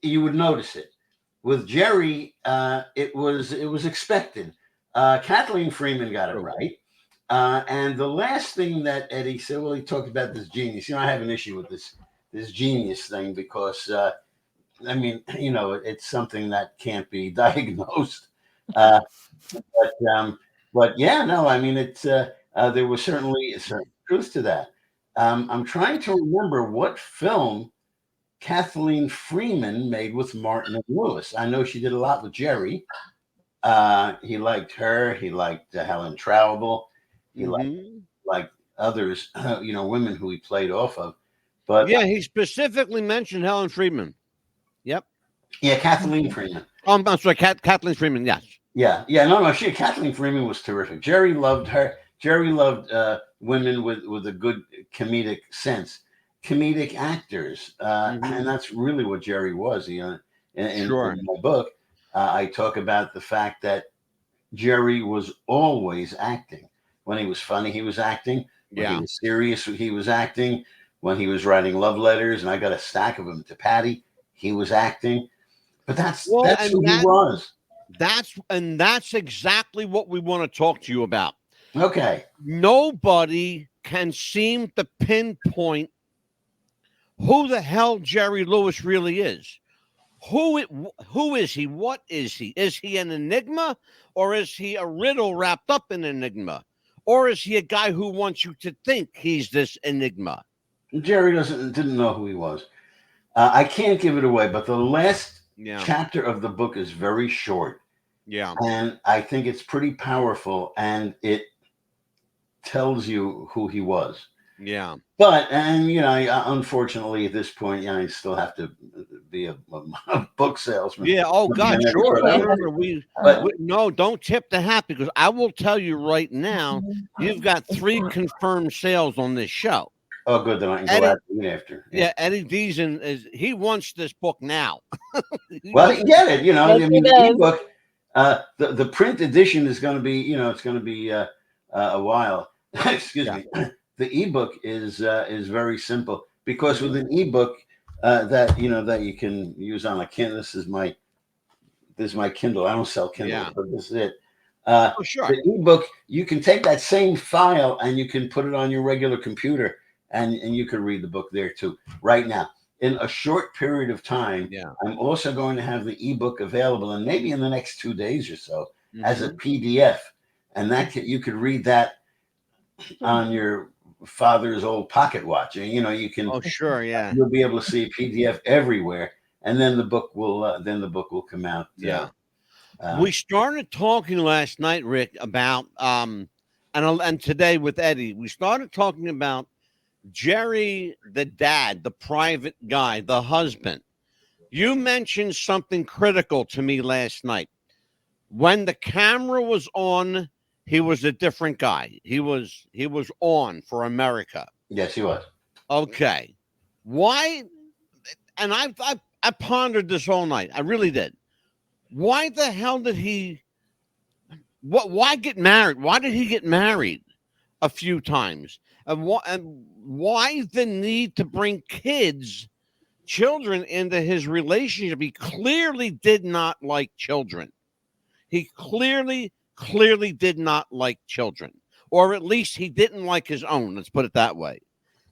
you would notice it. With Jerry, it was expected. Kathleen Freeman got it right. And the last thing that Eddie said, well, he talked about this genius. I have an issue with this genius thing because, it's something that can't be diagnosed. But yeah, no, it's there was certainly a certain truth to that. I'm trying to remember what film Kathleen Freeman made with Martin and Lewis. I know she did a lot with Jerry. He liked her. He liked Helen Traubel. He liked others, women who he played off of. But yeah, he specifically mentioned Helen Friedman. Yep. Yeah, Kathleen Freeman. I'm sorry, Kathleen Freeman. Yes. Yeah. No. Kathleen Freeman was terrific. Jerry loved her. Jerry loved women with a good comedic sense. Comedic actors, and that's really what Jerry was. In my book, I talk about the fact that Jerry was always acting. When he was funny, he was acting. When he was serious, he was acting. When he was writing love letters, and I got a stack of them to Patty, he was acting. But that's who he was. That's exactly what we want to talk to you about. Okay. Nobody can seem to pinpoint who the hell Jerry Lewis really is. Who is he? What is he? Is he an enigma, or is he a riddle wrapped up in enigma? Or is he a guy who wants you to think he's this enigma? Jerry didn't know who he was. I can't give it away, but the last chapter of the book is very short. Yeah. And I think it's pretty powerful, and it tells you who he was. Yeah. But, unfortunately at this point, I still have to be a book salesman. Yeah. Oh, God, sure. No, don't tip the hat, because I will tell you right now, you've got 3 confirmed sales on this show. Oh, good. Then I can go out after. Yeah, Eddie Deezen he wants this book now. Well, he can get it. The ebook, the print edition is going to be, it's going to be a while. Excuse me. The ebook is very simple, because with an ebook that you can use on a Kindle. This is my Kindle. I don't sell Kindle, but this is it. Sure. The ebook, you can take that same file and you can put it on your regular computer, and you can read the book there too. Right now, in a short period of time, I'm also going to have the ebook available, and maybe in the next 2 days or so, as a PDF, and that you could read that on your father's old pocket watch. And you can. Oh, sure, yeah. You'll be able to see a PDF everywhere, and then the book will come out. Yeah. We started talking last night, Rick, about and today with Eddie, we started talking about Jerry, the dad, the private guy, the husband. You mentioned something critical to me last night. When the camera was on, he was a different guy. He was on for America. Yes, he was. Okay. Why? And I pondered this all night. I really did. Why the hell did he? Why get married? Why did he get married a few times? And why the need to bring children into his relationship? He clearly did not like children. He clearly did not like children, or at least he didn't like his own. Let's put it that way.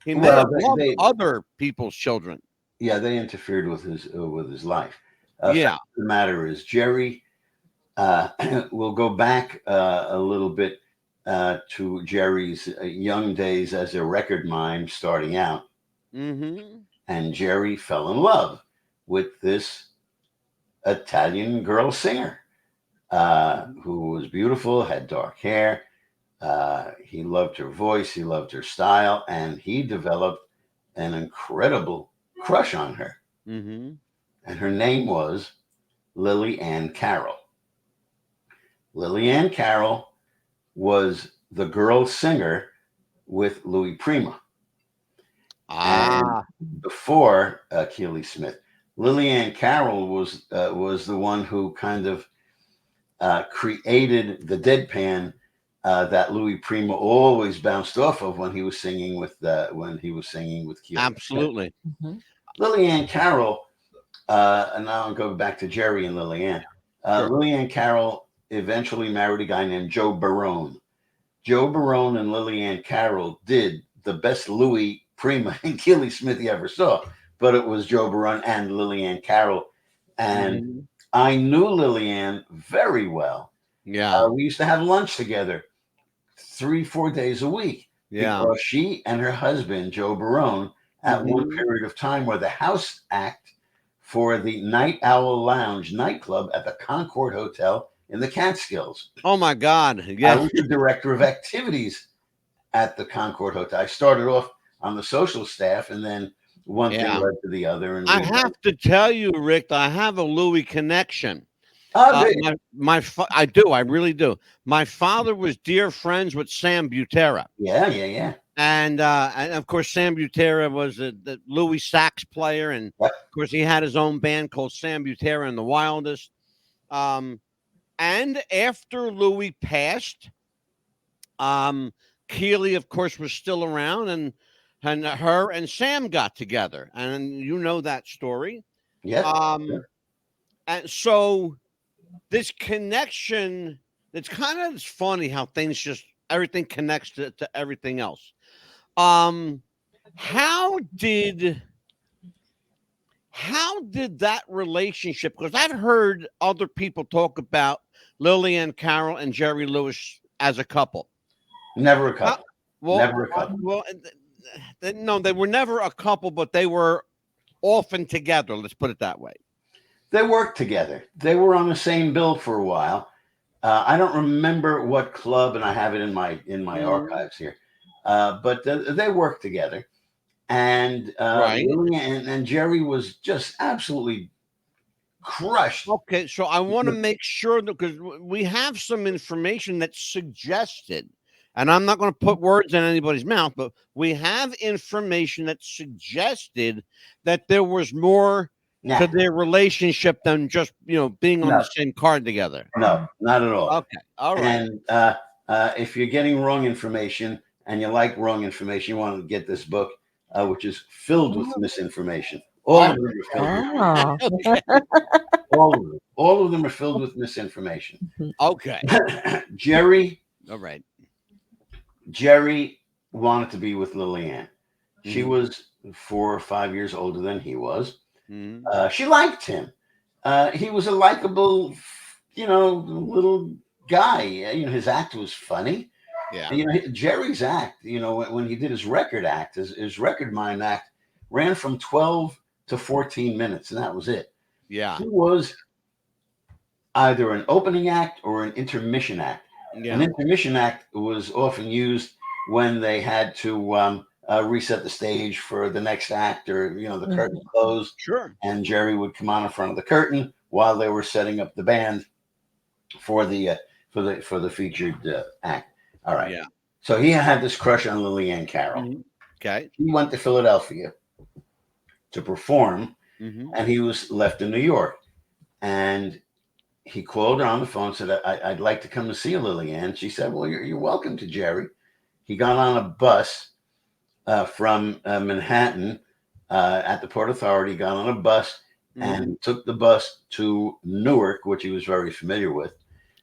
He may have loved other people's children. Yeah, they interfered with his life. The matter is, Jerry will go back a little bit. to Jerry's young days as a record mime starting out. Mm-hmm. And Jerry fell in love with this Italian girl singer who was beautiful, had dark hair. He loved her voice, he loved her style, and he developed an incredible crush on her. Mm-hmm. And her name was Lily Ann Carroll. Lily Ann Carroll was the girl singer with Louis Prima. And before Keely Smith, Lily Ann Carroll was the one who kind of created the deadpan that Louis Prima always bounced off of when he was singing with Keely. Absolutely. Mhm. Lily Ann Carroll, and now I'll go back to Jerry and Lily Ann. Sure. Lily Ann Carroll eventually married a guy named Joe Barone. Joe Barone and Lily Ann Carroll did the best Louis Prima and Keely Smith you ever saw, but it was Joe Barone and Lily Ann Carroll. And I knew Lily Ann very well. Yeah. We used to have lunch together 3-4 days a week. Yeah. Because she and her husband, Joe Barone, at one Mhm. period of time were the house act for the Night Owl Lounge nightclub at the Concord Hotel in the Catskills. Oh my God. I Yeah. was the director of activities at the Concord Hotel. I started off on the social staff, and then one thing Yeah. led to the other. And I have to tell you, Rick, I have a Louis connection. Oh, I do. I really do. My father was dear friends with Sam Butera. yeah. And of course, Sam Butera was the Louis sax player. And Yep. of course, he had his own band called Sam Butera and the Wildest. And after Louis passed, Keely, of course, was still around, and her and Sam got together. And you know that story. Yes. And so this connection, it's kind of funny how things everything connects to everything else. How did that relationship, because I've heard other people talk about Lily Ann Carroll and Jerry Lewis as a couple. Never a couple. Never a couple. Well, no, they were never a couple, but they were often together. Let's put it that way. They worked together. They were on the same bill for a while. I don't remember what club, and I have it in my archives here. But they worked together, and Right. Lily and Jerry was just absolutely crushed. Okay, so I want to make sure that, because we have some information that suggested, and I'm not going to put words in anybody's mouth, but we have information that suggested that there was more to their relationship than just being on the same card together. No, not at all. Okay, all right. And if you're getting wrong information and you like wrong information, you want to get this book, which is filled with misinformation. All of them are filled with all of them are filled with misinformation. Okay. Jerry. All right. Jerry wanted to be with Lily Ann. She was 4 or 5 years older than he was. She liked him. He was a likable, little guy. His act was funny. Yeah. Jerry's act, when he did his record act, his record mime act ran from 12 to 14 minutes, and that was it. Yeah. He was either an opening act or an intermission act. Yeah. An intermission act was often used when they had to reset the stage for the next act, or the curtain closed. Sure. And Jerry would come on in front of the curtain while they were setting up the band for the featured act. All right. Yeah. So he had this crush on Lily Ann Carroll. Okay. He went to Philadelphia to perform, and he was left in New York. And he called her on the phone, said, I'd like to come to see Lily Ann. She said, well, you're welcome to, Jerry. He got on a bus from Manhattan at the Port Authority, got on a bus and took the bus to Newark, which he was very familiar with.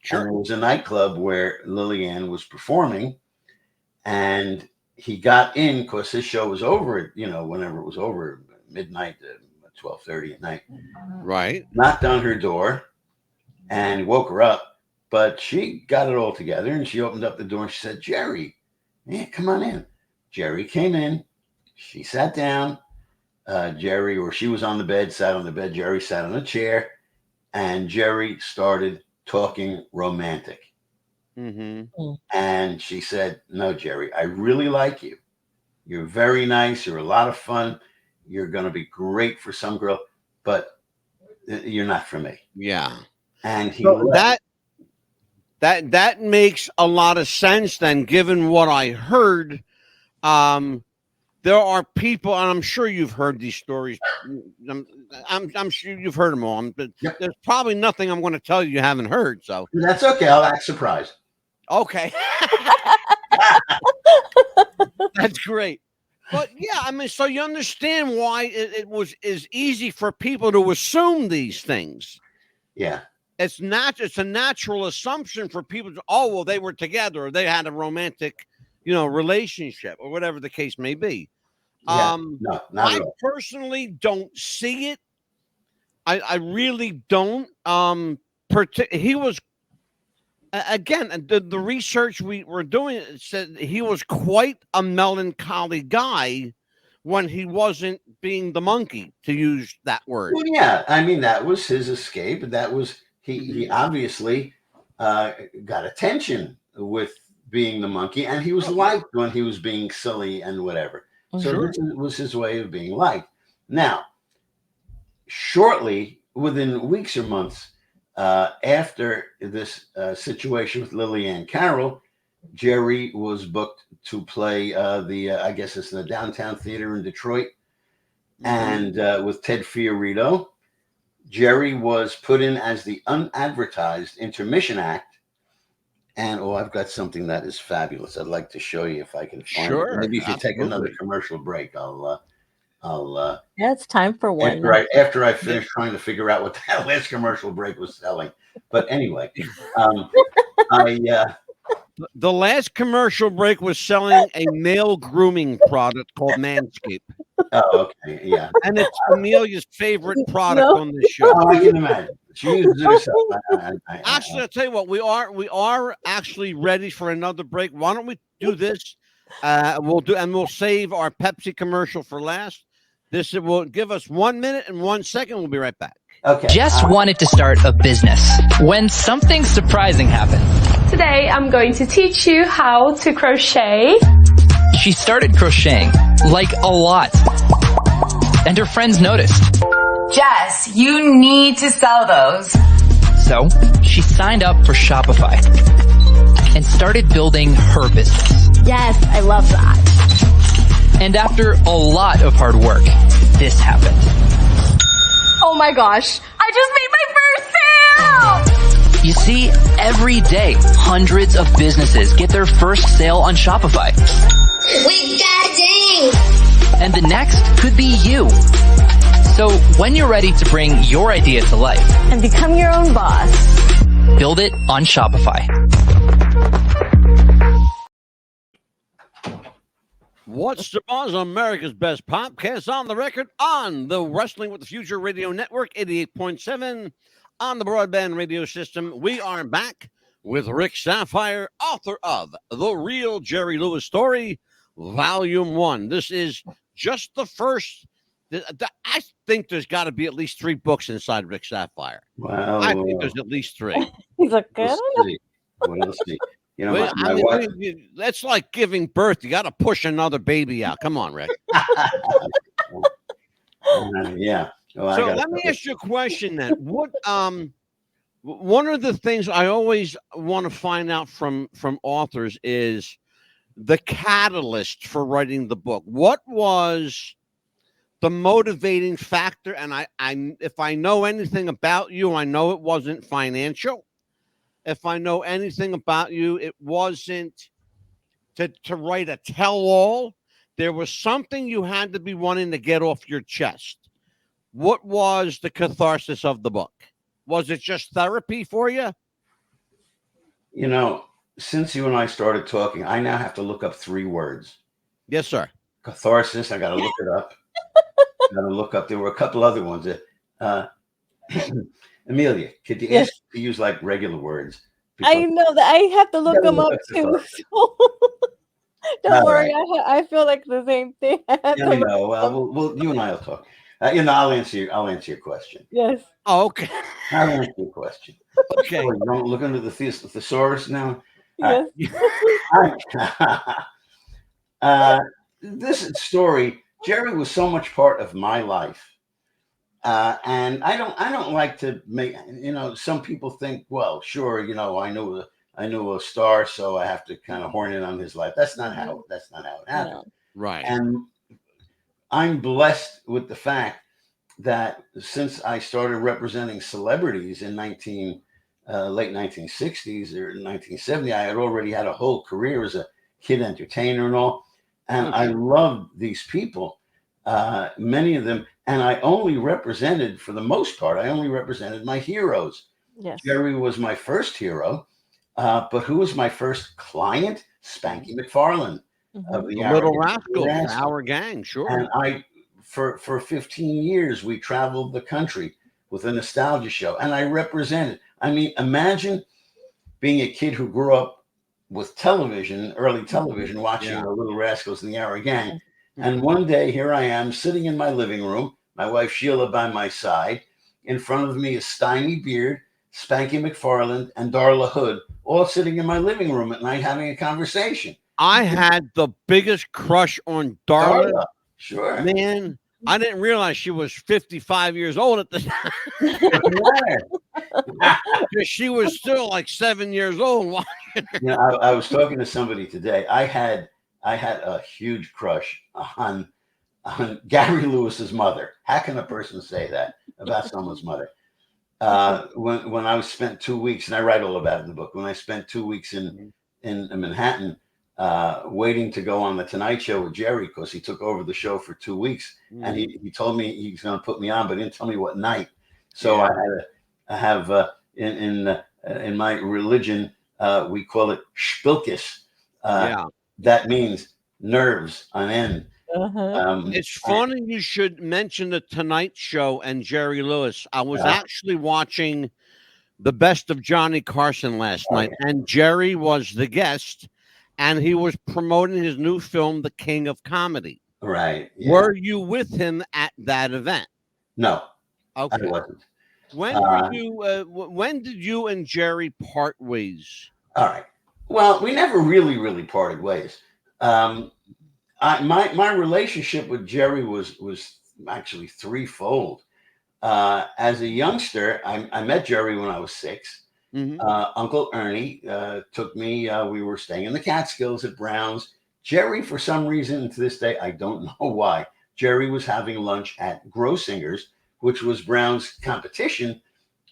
Sure. And it was a nightclub where Lily Ann was performing, and he got in because his show was over at, whenever it was over, midnight, 12:30 at night. Right. Knocked on her door and woke her up, But she got it all together, and she opened up the door and she said, Jerry, yeah, come on in. Jerry came in. She sat down. Jerry, or she was on the bed, sat on the bed. Jerry sat on a chair, and Jerry started talking romantic. And she said, no, Jerry, I really like you. You're very nice. You're a lot of fun. You're going to be great for some girl, but you're not for me. Yeah. And he so that makes a lot of sense then, given what I heard. There are people, and I'm sure you've heard these stories. I'm sure you've heard them all. But there's probably nothing I'm going to tell you haven't heard. So that's okay. I'll act surprised. Okay. That's great. But yeah, I mean, so you understand why it is easy for people to assume these things. Yeah. It's a natural assumption for people to, oh, well, they were together or they had a romantic, relationship or whatever the case may be. Yeah. No, not I at all. personally don't see it. I really don't. He was, again, the research we were doing said he was quite a melancholy guy when he wasn't being the monkey, to use that word. Well, yeah, I mean, that was his escape. That was, he obviously got attention with being the monkey, and he was liked when he was being silly and whatever. So this was his way of being liked. Now, shortly, within weeks or months after this situation with Lillian Carroll, Jerry was booked to play I guess it's the Downtown Theater in Detroit, and with Ted Fiorito. Jerry was put in as the unadvertised intermission act. And I've got something that is fabulous. I'd like to show you if I can find it. Maybe if you take another commercial break, I'll yeah, it's time for one. After I finish trying to figure out what that last commercial break was selling. But anyway, the last commercial break was selling a male grooming product called Manscaped. Oh, okay, yeah. And it's Amelia's favorite product on this show. Oh, I can imagine. She uses it herself. Actually, I'll tell you what, we are actually ready for another break. Why don't we do this? We'll save our Pepsi commercial for last. This will give us 1 minute and 1 second. We'll be right back. Okay. Jess wanted to start a business when something surprising happened. Today, I'm going to teach you how to crochet. She started crocheting, like a lot. And her friends noticed. Jess, you need to sell those. So, she signed up for Shopify and started building her business. Yes, I love that. And after a lot of hard work, this happened. Oh my gosh, I just made my first sale! You see, every day, hundreds of businesses get their first sale on Shopify. We got ding! And the next could be you. So when you're ready to bring your idea to life And become your own boss. build it on Shopify. What's the Buzz? America's Best Podcast on the record on the Wrestling with the Future Radio Network, 88.7 on the broadband radio system. We are back with Rick Saphire, author of The Real Jerry Lewis Story, Volume 1. This is just the first. I think there's got to be at least 3 books inside Rick Saphire. Wow. I think there's at least 3. He's like, good. We'll see. You know, my wife. That's like giving birth. You got to push another baby out. Come on, Rick. Yeah. Well, So let me ask you a question then. What one of the things I always want to find out from authors is the catalyst for writing the book. What was the motivating factor? And I if I know anything about you, I know it wasn't financial. If I know anything about you, it wasn't to write a tell-all. There was something you had to be wanting to get off your chest. What was the catharsis of the book? Was it just therapy for you? You know, since you and I started talking, I now have to look up 3 words. Yes, sir. Catharsis. I got to look it up. There were a couple other ones. Amelia, could you ask to use like regular words? I know that I have to look them up too. So don't worry, right. I feel like the same thing. I have Yeah, to I look know. them up. We'll you and I'll talk. I'll answer your question. Yes. Oh, okay. I'll answer your question. Okay. Oh, you don't look under the thesaurus now. Yes. This story, Jerry was so much part of my life. And I don't like to make, some people think, well, sure, I knew a star, so I have to kind of horn in on his life. That's not how it happened. No. Right. And I'm blessed with the fact that since I started representing celebrities in late 1960s or 1970, I had already had a whole career as a kid entertainer and all. And I loved these people, many of them. And I only represented, for the most part, my heroes. Yes. Jerry was my first hero. But who was my first client? Spanky McFarland of the Little Rascals, our gang, sure. And for 15 years, we traveled the country with a nostalgia show. And I represented. I mean, imagine being a kid who grew up with television, early television, watching the Little Rascals and the Our Gang. And one day, here I am sitting in my living room, my wife Sheila by my side. In front of me is Stymie Beard, Spanky McFarland, and Darla Hood, all sitting in my living room at night having a conversation. I had the biggest crush on Darla. Sure. Man, I didn't realize she was 55 years old at the time. Because she was still like 7 years old. I was talking to somebody today. I had a huge crush on Gary Lewis's mother. How can a person say that about someone's mother? When I spent 2 weeks, and I write all about it in the book, when I spent 2 weeks in Manhattan, waiting to go on the Tonight Show with Jerry, because he took over the show for 2 weeks, and he told me he's going to put me on, but didn't tell me what night. So I had to have in my religion, we call it spilkis. That means nerves on end. It's funny you should mention the Tonight Show and Jerry Lewis. I was actually watching the Best of Johnny Carson last night, and Jerry was the guest, and he was promoting his new film, The King of Comedy. Right. Yeah. Were you with him at that event? No. Okay. I wasn't. When did you and Jerry part ways? All right. Well, we never really parted ways. My relationship with Jerry was actually threefold. As a youngster, I met Jerry when I was 6. Uncle Ernie took me. We were staying in the Catskills at Brown's. Jerry, for some reason, to this day, I don't know why, Jerry was having lunch at Grossinger's, which was Brown's competition,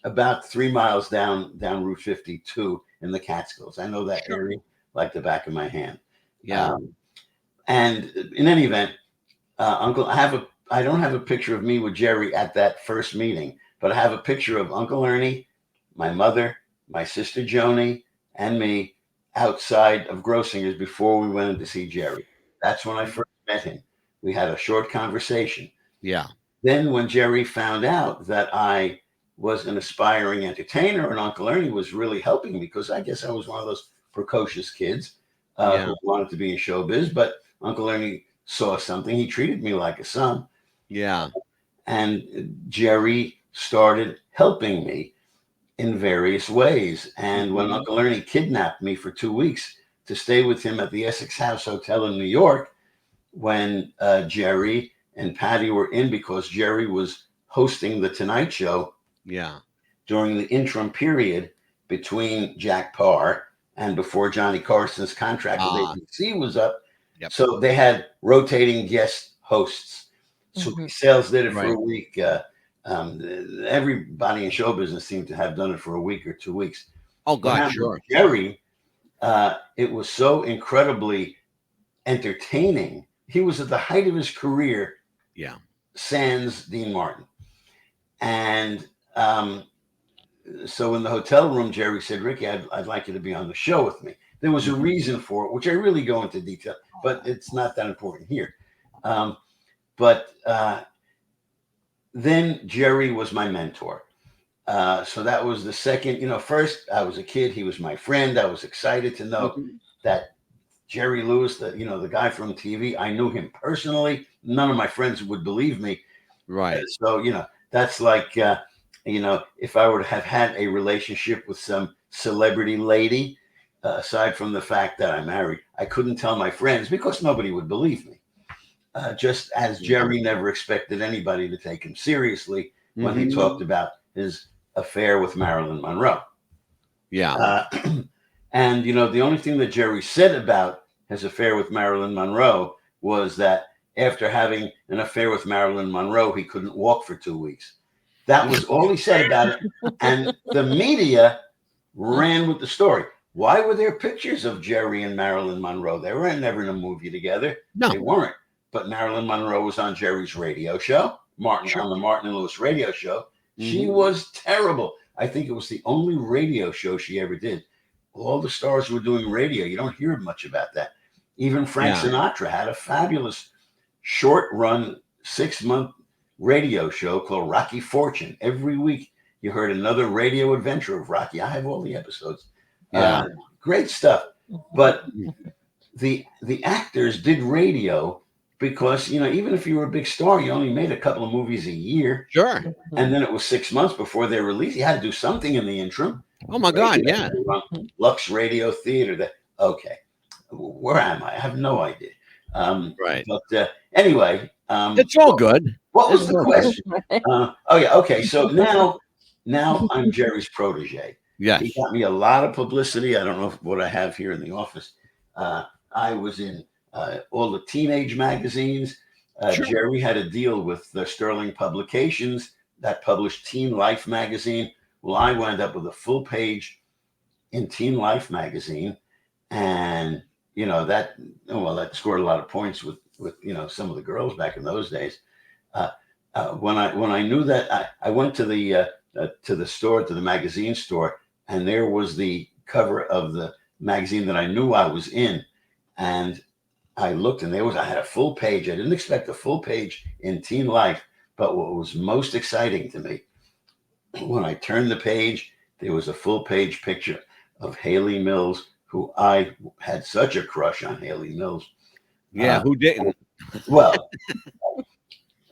about 3 miles down Route 52 in the Catskills. I know that area like the back of my hand. Yeah. And in any event, Uncle, I don't have a picture of me with Jerry at that first meeting, but I have a picture of Uncle Ernie, my mother, my sister Joni, and me outside of Grossinger's before we went in to see Jerry. That's when I first met him. We had a short conversation. Yeah. Then when Jerry found out that I was an aspiring entertainer, and Uncle Ernie was really helping me, because I guess I was one of those precocious kids who wanted to be in showbiz, but Uncle Ernie saw something. He treated me like a son. Yeah. And Jerry started helping me in various ways. And when Uncle Ernie kidnapped me for 2 weeks to stay with him at the Essex House Hotel in New York, when Jerry and Patty were in, because Jerry was hosting the Tonight Show during the interim period between Jack Parr and before Johnny Carson's contract with ABC was up. So they had rotating guest hosts. So Sales did it for a week. Everybody in show business seemed to have done it for a week or 2 weeks. Oh, God, sure. Jerry, it was so incredibly entertaining. He was at the height of his career. Yeah. Sans Dean Martin. And so in the hotel room, Jerry said, Ricky, I'd like you to be on the show with me. There was a reason for it, which I really go into detail, but it's not that important here. But then Jerry was my mentor. So that was the second. First I was a kid. He was my friend. I was excited to know that Jerry Lewis, the guy from TV, I knew him personally. None of my friends would believe me. Right. So, that's like, if I were to have had a relationship with some celebrity lady, aside from the fact that I'm married, I couldn't tell my friends because nobody would believe me. Just as Jerry never expected anybody to take him seriously when he talked about his affair with Marilyn Monroe. Yeah. And, the only thing that Jerry said about his affair with Marilyn Monroe was that after having an affair with Marilyn Monroe, he couldn't walk for 2 weeks. That was all he said about it. And the media ran with the story. Why were there pictures of Jerry and Marilyn Monroe? They were never in a movie together. No. They weren't. But Marilyn Monroe was on Jerry's radio show, on the Martin and Lewis radio show. She was terrible. I think it was the only radio show she ever did. All the stars were doing radio. You don't hear much about that. Even Frank Sinatra had a fabulous short-run 6-month radio show called Rocky Fortune. Every week you heard another radio adventure of Rocky. I have all the episodes. Great stuff. But the actors did radio because, even if you were a big star, you only made a couple of movies a year. Sure. And then it was 6 months before they released. You had to do something in the interim. Oh my God, yeah. Lux Radio Theater. Okay. Where am I? I have no idea. Right. But anyway. It's all good. What was the question? Okay. So now I'm Jerry's protege. Yes. He got me a lot of publicity. I don't know what I have here in the office. I was in all the teenage magazines. Jerry had a deal with the Sterling Publications that published Teen Life magazine. Well, I wound up with a full page in Teen Life magazine, and that scored a lot of points with some of the girls back in those days. When I knew that, I went to the store, to the magazine store, and there was the cover of the magazine that I knew I was in, and I looked, and I had a full page. I didn't expect a full page in Teen Life, but what was most exciting to me, when I turned the page, there was a full page picture of Haley Mills, who I had such a crush on. Haley Mills. Yeah, who didn't? Well,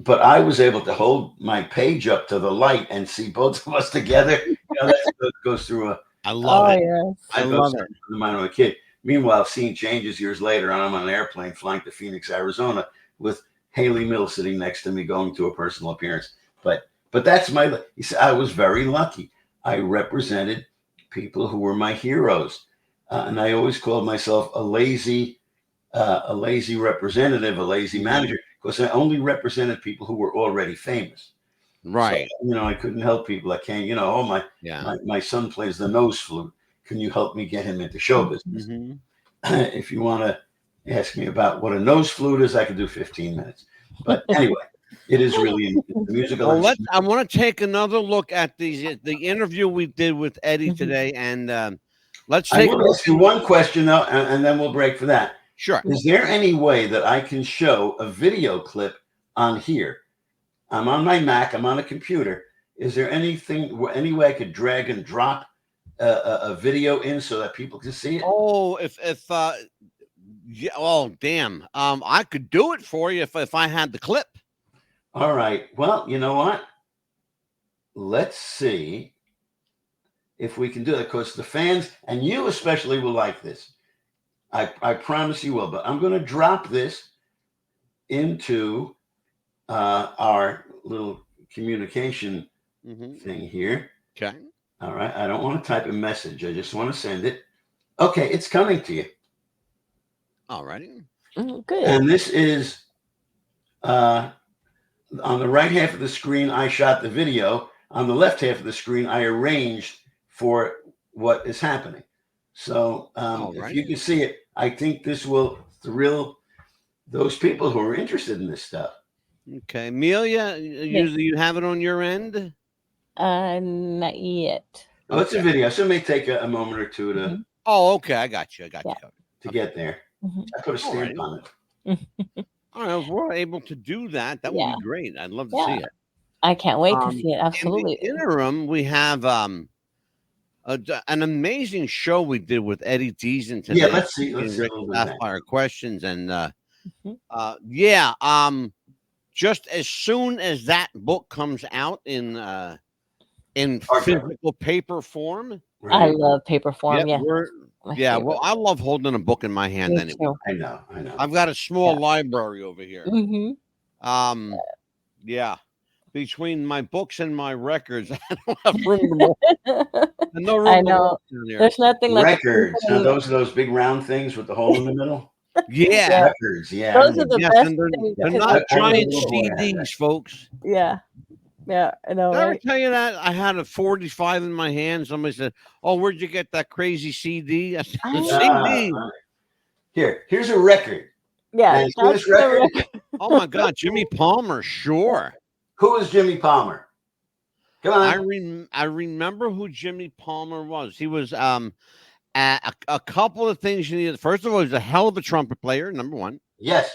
but I was able to hold my page up to the light and see both of us together. That goes through I love it. Yes. I love it. The mind of a kid. Meanwhile, scene changes years later, and I'm on an airplane flying to Phoenix, Arizona, with Haley Mills sitting next to me, going to a personal appearance. But that's I was very lucky. I represented people who were my heroes, and I always called myself a lazy representative, a lazy manager, because I only represented people who were already famous. Right. So, I couldn't help people. I can't. My son plays the nose flute. Can you help me get him into show business? If you want to ask me about what a nose flute is, I could do 15 minutes. But anyway, it is really a musical. Well, I want to take another look at the interview we did with Eddie today, and let's take. I want to ask you one question though, and then we'll break for that. Sure. Is there any way that I can show a video clip on here? I'm on my Mac. I'm on a computer. Is there any way I could drag and drop a video in so that people can see it? Oh, damn. I could do it for you if I had the clip. All right. Well, you know what? Let's see if we can do that, because the fans, and you especially, will like this. I promise you will. But I'm going to drop this into our little communication thing here. Okay. All right. I don't want to type a message. I just want to send it. Okay. It's coming to you. All righty. Good. And this is on the right half of the screen. I shot the video. On the left half of the screen, I arranged for what is happening. So if you can see it, I think this will thrill those people who are interested in this stuff. Okay. Amelia, you have it on your end? Not yet. Oh, it's a video, so it may take a moment or two to. Oh, okay. I got you. To get there. I put a stamp on it. All right. If we're able to do that, that would be great. I'd love to see it. I can't wait to see it. In Absolutely. the interim, we have an amazing show we did with Eddie Deezen today. Yeah, let's see. Rick a little bit of that. Saphire questions and Mhm. just as soon as that book comes out in physical paper form. I love paper form. Yeah, Yeah. well, I love holding a book in my hand Me anyway. too. I know. I've got a small library over here. Mm-hmm. Yeah. Between my books and my records, I don't have room to no room I to know. walk down there. There's nothing like Records. Now, those are those big round things with the hole in the middle. Yeah. Records. Yeah. Those are the Yes, best and things. they're 'cause not I was a giant little boy, I had CDs, that. folks. Yeah. Yeah, I know, Did I ever right? tell you that? I had a 45 in my hand. Somebody said, "Oh, where'd you get that crazy CD?" I said, "The CD." Here's a record. Yeah. And see this record? Oh my God, Jimmy Palmer, sure. Who is Jimmy Palmer? Come on. I remember who Jimmy Palmer was. He was a couple of things you needed. First of all, he's a hell of a trumpet player, number one. Yes.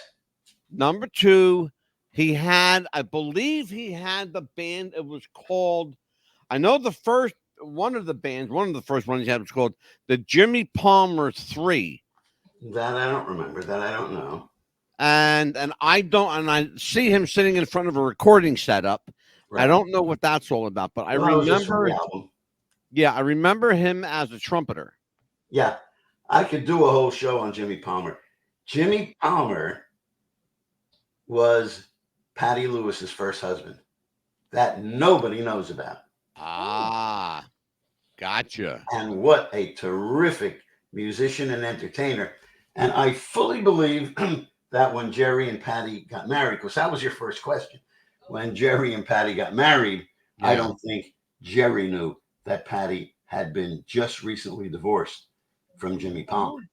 Number two, I believe he had the band. It was called, I know the first one of the first ones he had was called the Jimmy Palmer 3. That I don't remember. That I don't know. And I see him sitting in front of a recording setup. Right. I don't know what that's all about, but I remember. Yeah, I remember him as a trumpeter. Yeah, I could do a whole show on Jimmy Palmer. Jimmy Palmer was Patty Lewis's first husband that nobody knows about. Ah, gotcha. And what a terrific musician and entertainer. And I fully believe that when Jerry and Patty got married, because that was your first question, when Jerry and Patty got married, yeah. I don't think Jerry knew that Patty had been just recently divorced from Jimmy Palmer.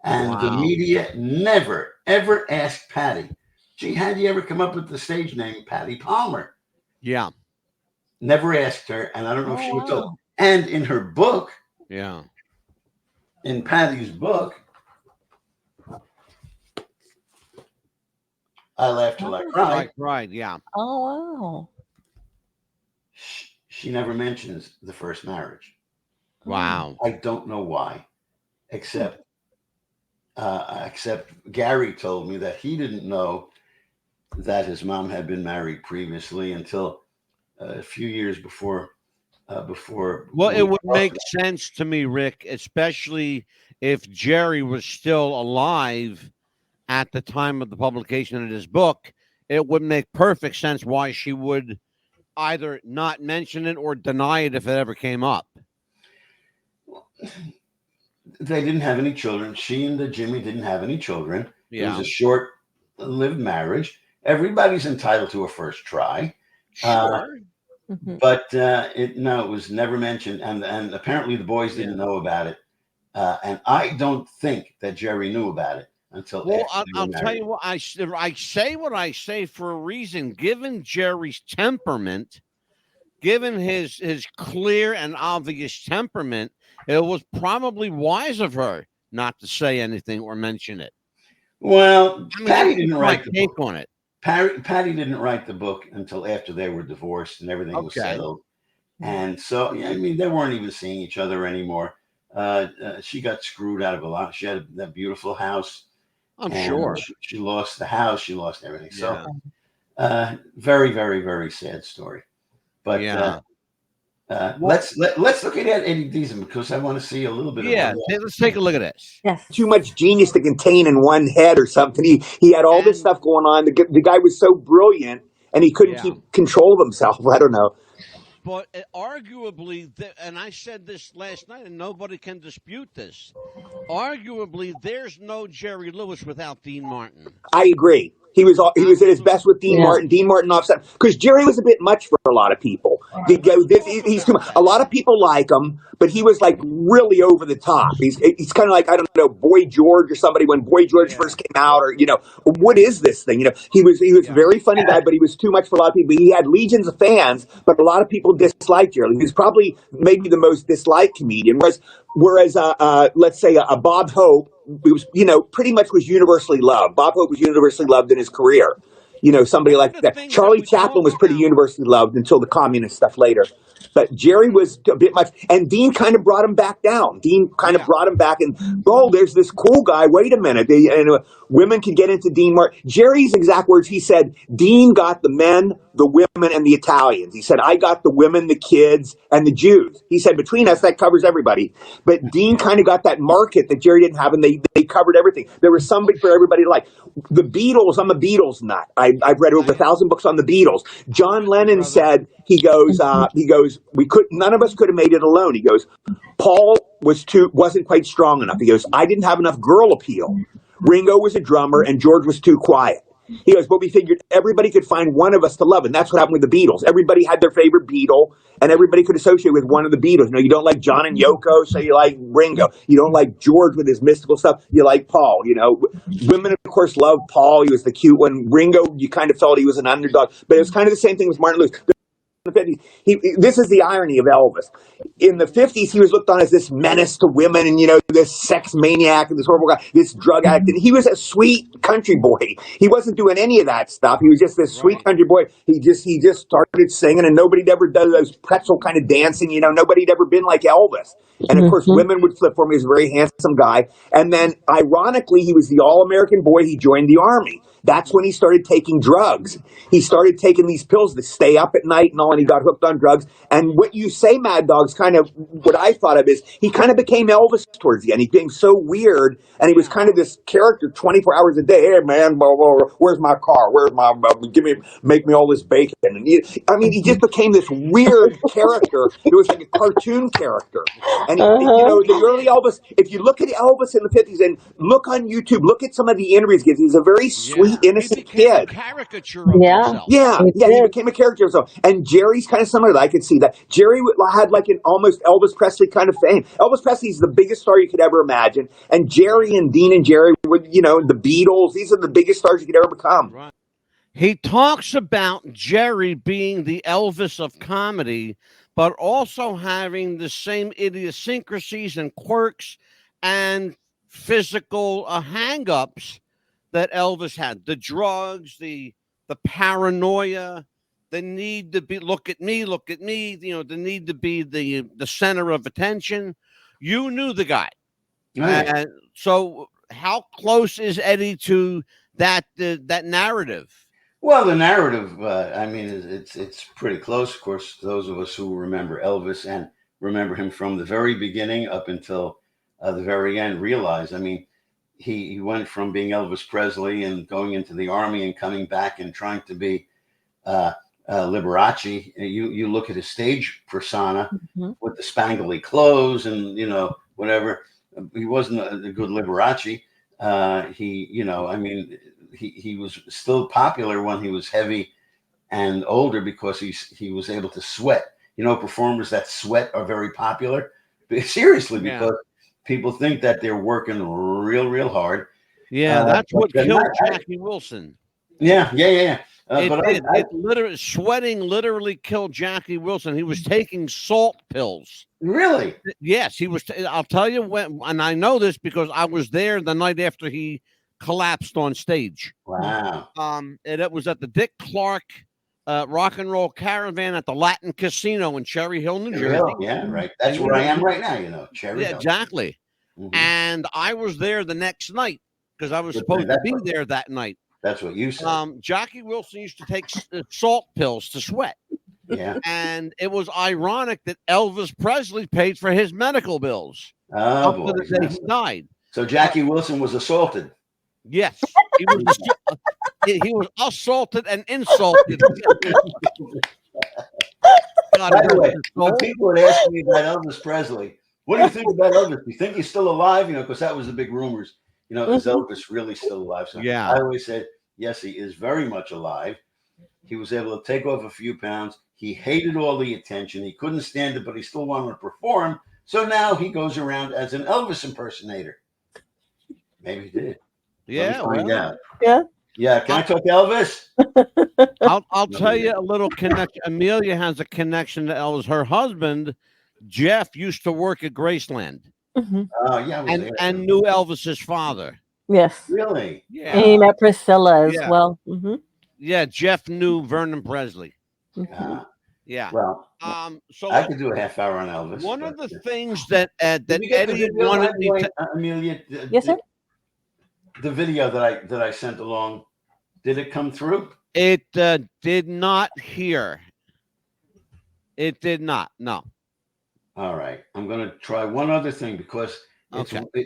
And the media never, ever asked Patty, gee, how do you ever come up with the stage name Patty Palmer? Yeah. Never asked her, and I don't know if she was told. And in her book, in Patty's book, I laughed till I cried. Right, yeah. Oh, wow. She never mentions the first marriage. Wow. I don't know why, except Gary told me that he didn't know that his mom had been married previously until a few years before. Well, it would make sense to me, Rick, especially if Jerry was still alive at the time of the publication of his book. It would make perfect sense why she would either not mention it or deny it if it ever came up. They didn't have any children. She and Jimmy didn't have any children. Yeah. It was a short-lived marriage. Everybody's entitled to a first try. Sure. But it was never mentioned, and apparently the boys didn't know about it. And I don't think that Jerry knew about it until. Well, I'll tell you what, I say what I say for a reason. Given Jerry's temperament, given his clear and obvious temperament, it was probably wise of her not to say anything or mention it. Well, Patty didn't write the take book on it. Patty didn't write the book until after they were divorced and everything was settled. And so, I mean, they weren't even seeing each other anymore. She got screwed out of a lot. She had that beautiful house. I'm sure. She lost the house. She lost everything. So, very, very, very sad story. But let's look at Eddie Deezen because I want to see a little bit. Let's take a look at this. Yes. Too much genius to contain in one head or something. He had all this stuff going on. The guy was so brilliant, and he couldn't keep control of himself. I don't know. But arguably, and I said this last night, and nobody can dispute this. Arguably, there's no Jerry Lewis without Dean Martin. I agree. He was at his best with Dean Martin. Dean Martin offset because Jerry was a bit much for a lot of people. He's too much. A lot of people like him, but he was like really over the top. He's kind of like, I don't know, Boy George or somebody when Boy George first came out, or what is this thing? He was a very funny guy, but he was too much for a lot of people. He had legions of fans, but a lot of people disliked Jerry. He was probably maybe the most disliked comedian. Whereas let's say a Bob Hope, it was pretty much was universally loved. Bob Hope was universally loved in his career. You know, somebody One of like the that. things that Charlie we Chaplin talk was pretty about, universally loved until the communist stuff later. But Jerry was a bit much, and Dean kind of brought him back down. Dean kind of yeah, brought him back, and oh, there's this cool guy. Wait a minute, women can get into Dean more. Jerry's exact words. He said, Dean got the men, the women, and the Italians. He said, I got the women, the kids, and the Jews. He said, between us, that covers everybody. But Dean kind of got that market that Jerry didn't have, and they covered everything. There was somebody for everybody to like. The Beatles, I'm a Beatles nut. I've read over 1,000 books on the Beatles. John Lennon said, he goes, none of us could have made it alone. He goes, Paul wasn't quite strong enough. He goes, I didn't have enough girl appeal. Ringo was a drummer and George was too quiet. He goes, but we figured everybody could find one of us to love. And that's what happened with the Beatles. Everybody had their favorite Beatle and everybody could associate with one of the Beatles. You know, you don't like John and Yoko, so you like Ringo. You don't like George with his mystical stuff, you like Paul. You know, women, of course, love Paul. He was the cute one. Ringo, you kind of felt he was an underdog. But it was kind of the same thing with Martin Luther. The 50s. This is the irony of Elvis. In the 50s, he was looked on as this menace to women and, you know, this sex maniac and this horrible guy, this drug addict. And he was a sweet country boy. He wasn't doing any of that stuff. He was just this sweet country boy. He just started singing, and nobody'd ever done those pretzel kind of dancing. You know, nobody'd ever been like Elvis. And of course, women would flip for him. He was a very handsome guy. And then, ironically, he was the all-American boy. He joined the army. That's when he started taking drugs. He started taking these pills to stay up at night and all, and he got hooked on drugs. And what you say, Mad Dog's kind of what I thought of is he kind of became Elvis towards the end. He became so weird, and he was kind of this character 24 hours a day. Hey, man, blah, blah, blah, where's my car? Where's my, make me all this bacon. And he just became this weird character. It was like a cartoon character. And, you know, the early Elvis, if you look at Elvis in the 50s and look on YouTube, look at some of the interviews he gives, he's a very sweet, innocent kid. A caricature of himself. Yeah, he became a character of himself. And Jerry's kind of similar. I could see that. Jerry had like an almost Elvis Presley kind of fame. Elvis Presley's the biggest star you could ever imagine. And Jerry and Dean and Jerry were, you know, the Beatles. These are the biggest stars you could ever become. Right. He talks about Jerry being the Elvis of comedy, but also having the same idiosyncrasies and quirks and physical hang-ups that Elvis had. The drugs, the paranoia, the need to be look at me, you know, the need to be the center of attention. You knew the guy. Right. So how close is Eddie to that narrative? Well, the narrative, I mean, it's pretty close. Of course, those of us who remember Elvis and remember him from the very beginning up until the very end realize, I mean, he went from being Elvis Presley and going into the army and coming back and trying to be Liberace. You look at his stage persona with the spangly clothes and, you know, whatever. He wasn't a good Liberace. You know, I mean, he was still popular when he was heavy and older because he was able to sweat. You know, performers that sweat are very popular. Seriously, because people think that they're working real hard. Yeah, that's what killed Jackie Wilson. Yeah. Sweating literally killed Jackie Wilson. He was taking salt pills. Really? Yes, he was. I'll tell you when, and I know this because I was there the night after he collapsed on stage. Wow. And it was at the Dick Clark Rock and Roll Caravan at the Latin Casino in Cherry Hill, New Jersey. Yeah, right. That's where I am right now, you know, Cherry Hill. Exactly. Mm-hmm. And I was there the next night because I was supposed to be there that night. That's what you said. Jackie Wilson used to take salt pills to sweat. Yeah. And it was ironic that Elvis Presley paid for his medical bills up to the day he died. So Jackie Wilson was assaulted. Yes. He was assaulted and insulted. By the way, when people would ask me about Elvis Presley, what do you think about Elvis? Do you think he's still alive? You know, because that was the big rumors. You know, is Elvis really still alive? So yeah. I always said, yes, he is very much alive. He was able to take off a few pounds. He hated all the attention. He couldn't stand it, but he still wanted to perform. So now he goes around as an Elvis impersonator. Maybe he did. Yeah. Find out. Yeah. Yeah. Can I talk to Elvis? I'll tell you a little connection. Amelia has a connection to Elvis. Her husband, Jeff, used to work at Graceland. Mm-hmm. Yeah. And knew Elvis's father. Yes. Really? Yeah. And he met Priscilla as well. Mm-hmm. Yeah, Jeff knew Vernon Presley. Uh, Yeah. well, So I could do a half hour on Elvis. one of the things that Did that you get the Eddie video, wanted by the me way, to. Amelia? Yes, sir. The video that I sent along, did it come through? It did not hear. It did not. No. All right. I'm going to try one other thing because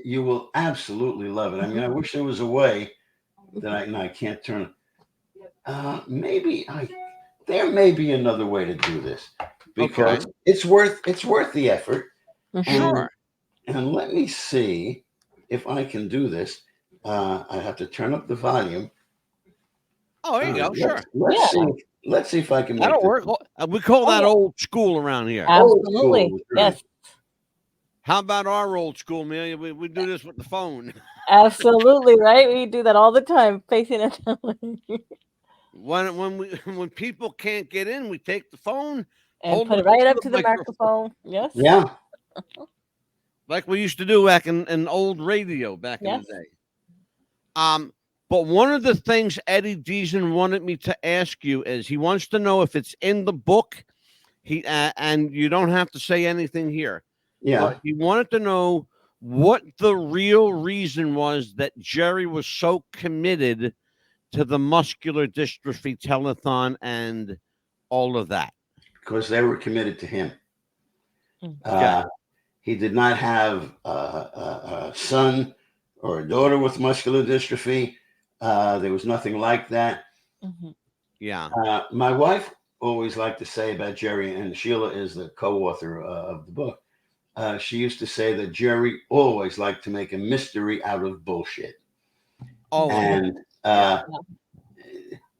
you will absolutely love it. I mean, I wish there was a way that I can't turn. There may be another way to do this because it's worth the effort. Sure. And let me see if I can do this. I have to turn up the volume. Oh, there you go. Sure. Let's see if I can make that'll work. We call that old school around here. Absolutely. Yes. How about our old school, Amelia? We do this with the phone. Absolutely, right? We do that all the time, facing it. When people can't get in, we take the phone and put it right up to the microphone. Yes. Yeah. Like we used to do back in old radio back in the day. But one of the things Eddie Deezen wanted me to ask you is he wants to know if it's in the book. And you don't have to say anything here. Yeah. But he wanted to know what the real reason was that Jerry was so committed to the muscular dystrophy telethon and all of that. Because they were committed to him. He did not have a son or a daughter with muscular dystrophy. There was nothing like that. Mm-hmm. Yeah. My wife always liked to say about Jerry, and Sheila is the co-author of the book. She used to say that Jerry always liked to make a mystery out of bullshit. Oh, and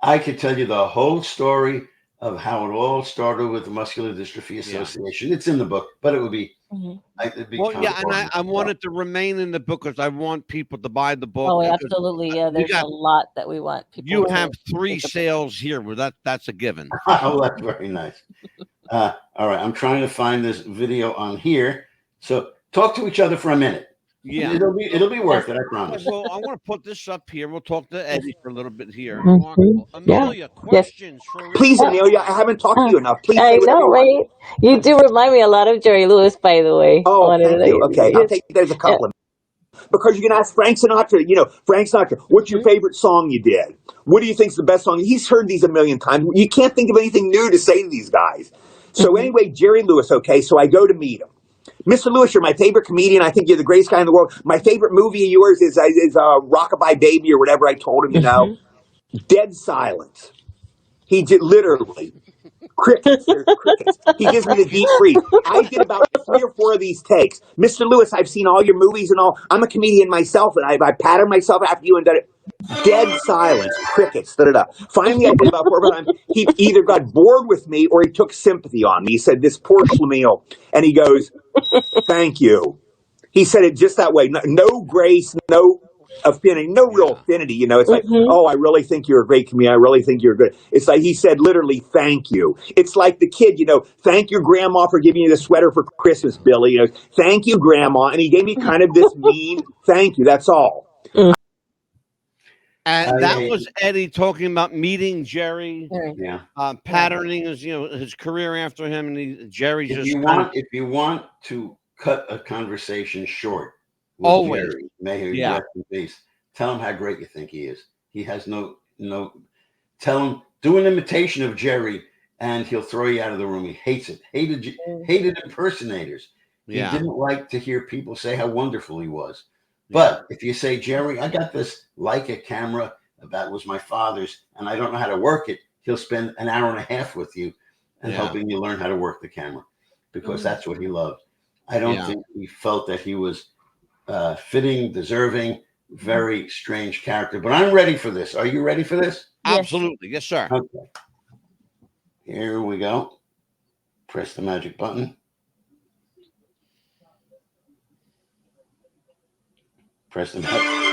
I could tell you the whole story of how it all started with the Muscular Dystrophy Association. Yeah. It's in the book, but it would be. It'd be and I want it to remain in the book because I want people to buy the book. Oh, absolutely. Yeah, there's a lot that we want people. You have 3 sales here. Well, that's a given. Oh, that's very nice. All right, I'm trying to find this video on here. So talk to each other for a minute. Yeah, it'll be worth it. I promise. Well, I want to put this up here. We'll talk to Eddie for a little bit here. Mm-hmm. Amelia, questions for Rick? Please, Amelia, I haven't talked to you enough. Please, I know, right? You do remind me a lot of Jerry Lewis, by the way. Oh, thank you. Okay, I'll take there's a couple of because you can ask Frank Sinatra. You know, Frank Sinatra. What's your favorite song you did? What do you think's the best song? He's heard these a million times. You can't think of anything new to say to these guys. So anyway, Jerry Lewis. Okay, so I go to meet him. Mr. Lewis, you're my favorite comedian. I think you're the greatest guy in the world. My favorite movie of yours is Rockabye Baby or whatever I told him, you know. Dead silence. He did literally. Crickets. There's crickets. He gives me the deep freeze. I did about 3 or 4 of these takes. Mr. Lewis, I've seen all your movies and all. I'm a comedian myself, and I patterned myself after you and done it. Dead silence. Crickets. Da-da-da. Finally, I did about 4 times. He either got bored with me or he took sympathy on me. He said, this poor Schlemiel. And he goes, thank you. He said it just that way. No grace, no affinity, no real affinity. You know, it's like, oh, I really think you're a great comedian. I really think you're good. It's like he said, literally, thank you. It's like the kid, you know, thank your grandma for giving you the sweater for Christmas, Billy. You know, thank you, grandma. And he gave me kind of this mean thank you. That's all. And that was Eddie talking about meeting Jerry. Yeah. Patterning his career after him, and Jerry if just. If you want to cut a conversation short, with always, Jerry, may he rest in peace. Tell him how great you think he is. He has no. Tell him, do an imitation of Jerry, and he'll throw you out of the room. He hates it. Hated impersonators. He didn't like to hear people say how wonderful he was. But if you say, Jerry, I got this Leica camera that was my father's, and I don't know how to work it, he'll spend an hour and a half with you and helping you learn how to work the camera, because that's what he loved. I don't think he felt that he was fitting, deserving, very strange character. But I'm ready for this. Are you ready for this? Absolutely. Yes, sir. Okay. Here we go. Press the magic button. Press the button.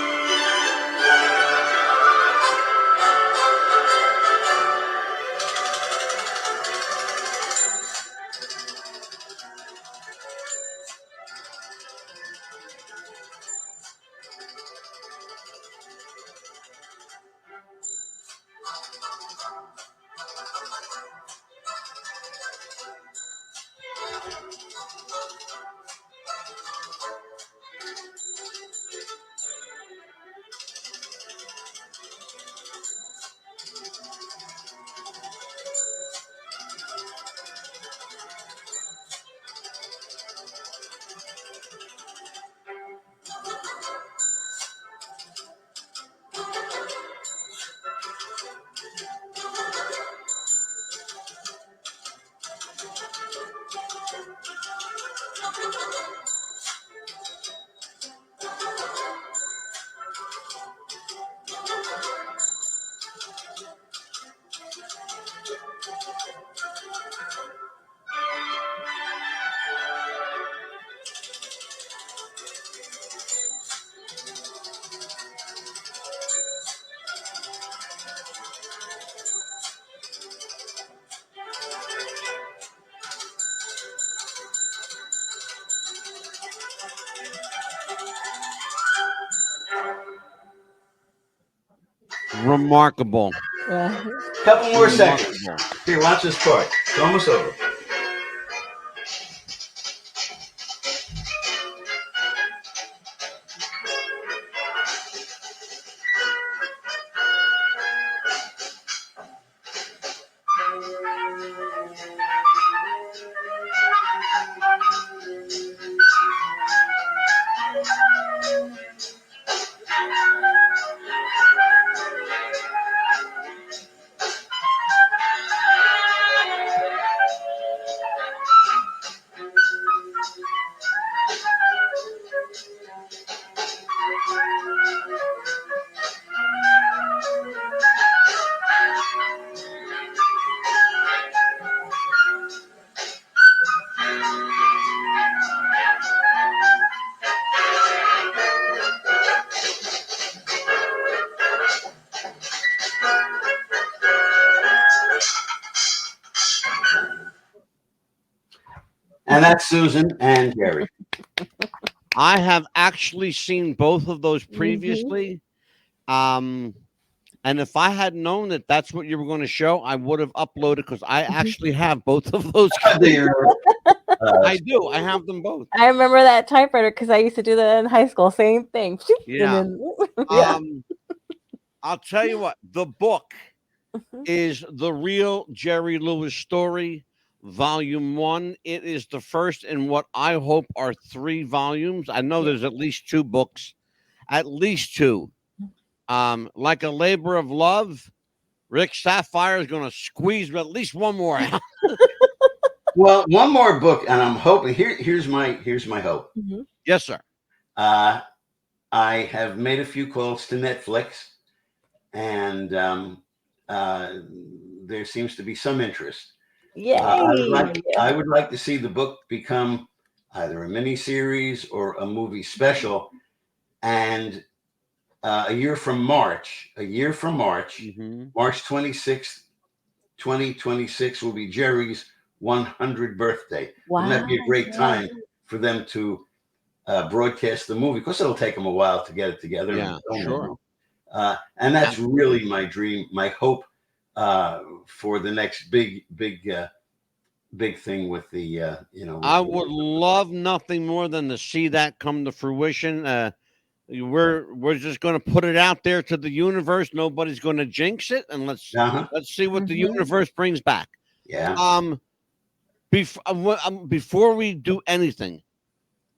Remarkable. Yeah. Couple more seconds. Remarkable. Here, watch this part. It's almost over. And that's Susan and Jerry. I have actually seen both of those previously. And if I had known that that's what you were going to show, I would have uploaded because I actually have both of those. I do. I have them both. I remember that typewriter because I used to do that in high school. Same thing. Yeah. Yeah. I'll tell you what. The book is The Real Jerry Lewis Story, Volume 1. It is the first in what I hope are 3 volumes. I know there's at least 2 books. At least 2. Like a Labor of Love, Rick Saphire is going to squeeze at least one more out. Well, one more book, and I'm hoping. Here's my hope. Yes, sir. I have made a few calls to Netflix, and there seems to be some interest. I would like to see the book become either a mini series or a movie special, and a year from March, March 26th, 2026 will be Jerry's 100th birthday. Wow. Wouldn't that be a great time for them to broadcast the movie? Because it'll take them a while to get it together. Yeah, sure. And that's really my dream, my hope for the next big thing with the I would love nothing more than to see that come to fruition. We're just going to put it out there to the universe. Nobody's going to jinx it, and let's see what the universe brings back. Yeah. Before we do anything,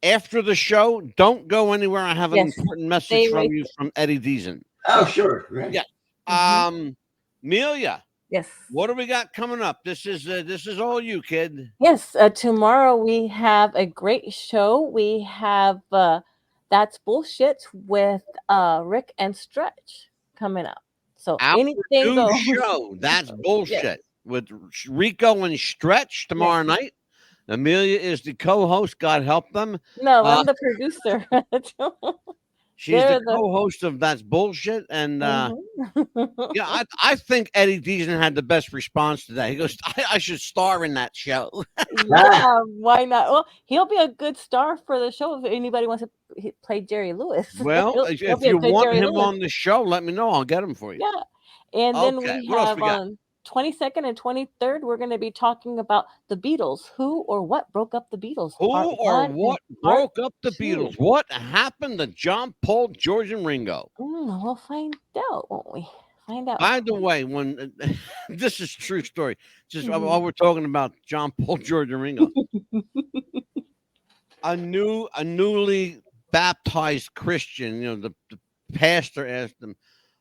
after the show, don't go anywhere. I have an important message from you from Eddie Deezen. Oh, sure. Right. Yeah. Amelia. Yes. What do we got coming up? This is all you, kid. Yes. Tomorrow we have a great show. We have That's Bullshit with Rick and Stretch coming up. So Our anything new goes. show. That's Bullshit with Rico and Stretch tomorrow night. Amelia is the co-host. God help them. No, I'm the producer. She's the co-host of That's Bullshit. And I think Eddie Deezen had the best response to that. He goes, I should star in that show. Yeah, why not? Well, he'll be a good star for the show if anybody wants to play Jerry Lewis. Well, if you want him on the show, let me know. I'll get him for you. Yeah. And then we have on 22nd and 23rd, we're going to be talking about the Beatles. Who or what broke up the Beatles? Who or what broke up the Beatles? What happened to John, Paul, George, and Ringo? We'll find out, won't we? Find out. By the way, when this is a true story, just while we're talking about John, Paul, George, and Ringo, a newly baptized Christian, the pastor asked him,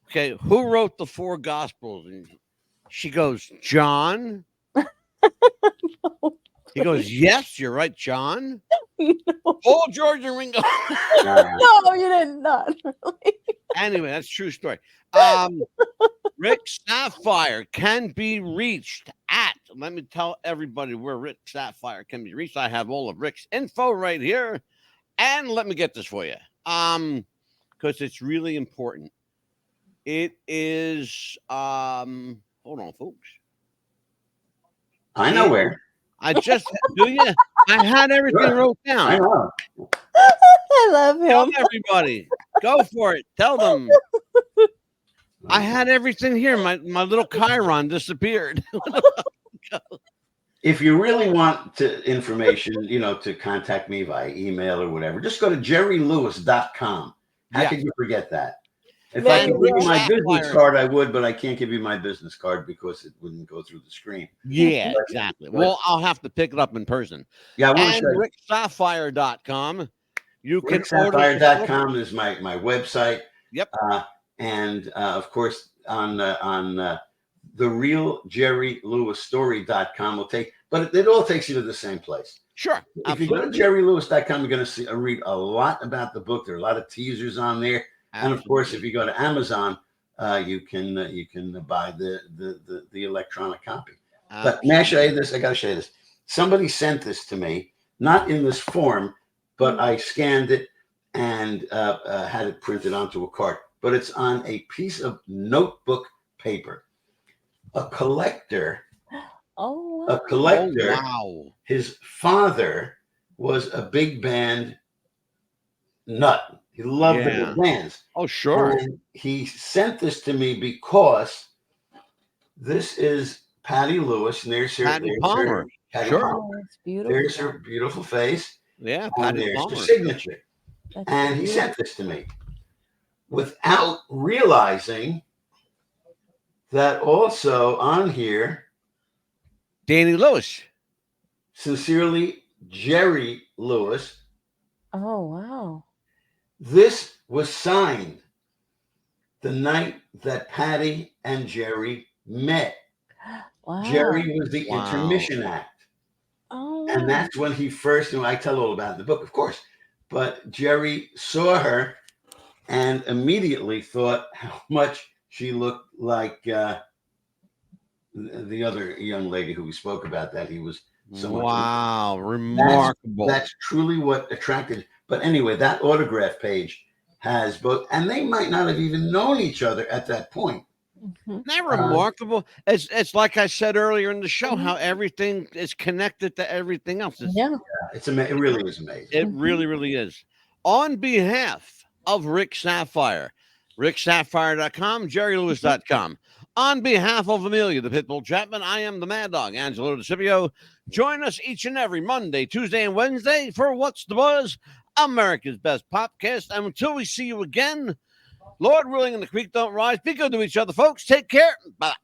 "Okay, who wrote the 4 Gospels?" And she goes, "John." No. He goes, "Yes, you're right, John." No. Paul, George, and Ringo. No, you did not. Really. Anyway, that's a true story. Rick Saphire can be reached at, let me tell everybody where Rick Saphire can be reached. I have all of Rick's info right here. And let me get this for you. Because it's really important. It is hold on, folks. I know where. I just do you? I had everything wrote down. I know. I love him. Tell everybody. Go for it. Tell them. I had everything here. My little Chiron disappeared. If you really want information, to contact me via email or whatever, just go to jerrylewis.com. How could you forget that? If I could give you my business card, I would, but I can't give you my business card because it wouldn't go through the screen. Yeah, exactly. Well, I'll have to pick it up in person. Yeah, I want and to ricksaphire.com. You can ricksaphire.com is my website. Yep. And of course on the realjerrylewisstory.com but it all takes you to the same place. Sure. If you go to jerrylewis.com, you're going to read a lot about the book. There are a lot of teasers on there. And of course, if you go to Amazon, you can buy the electronic copy. But may I show you this? I got to show you this. Somebody sent this to me, not in this form, but I scanned it and had it printed onto a card. But it's on a piece of notebook paper. A collector. Oh, wow. A collector. Oh, wow. His father was a big band nut. He loved the big bands. Oh, sure. And he sent this to me because this is Patty Lewis, and there's her Patty Palmer. Patty Sure. Palmer. It's beautiful. There's her beautiful face. Yeah, And Patty there's Palmer. her signature. And he sent this to me without realizing that also on here, Danny Lewis. Sincerely, Jerry Lewis. Oh, wow. This was signed the night that Patty and Jerry met. Wow. Jerry was the intermission act. Oh, And that's when he first knew. I tell all about it in the book, of course. But Jerry saw her and immediately thought how much she looked like the other young lady who we spoke about, that he was so much. Wow, remarkable. That's truly what attracted. But anyway, that autograph page has both, and they might not have even known each other at that point. Isn't that remarkable? It's like I said earlier in the show, how everything is connected to everything else. Yeah. It really is amazing. It really, really is. On behalf of Rick Saphire, ricksaphire.com, jerrylewis.com. On behalf of Amelia, the Pitbull Chapman, I am the Mad Dog, Angelo DeCipio. Join us each and every Monday, Tuesday, and Wednesday for What's the Buzz, America's Best Popcast. And until we see you again, Lord willing and the creek don't rise, be good to each other, folks. Take care. Bye.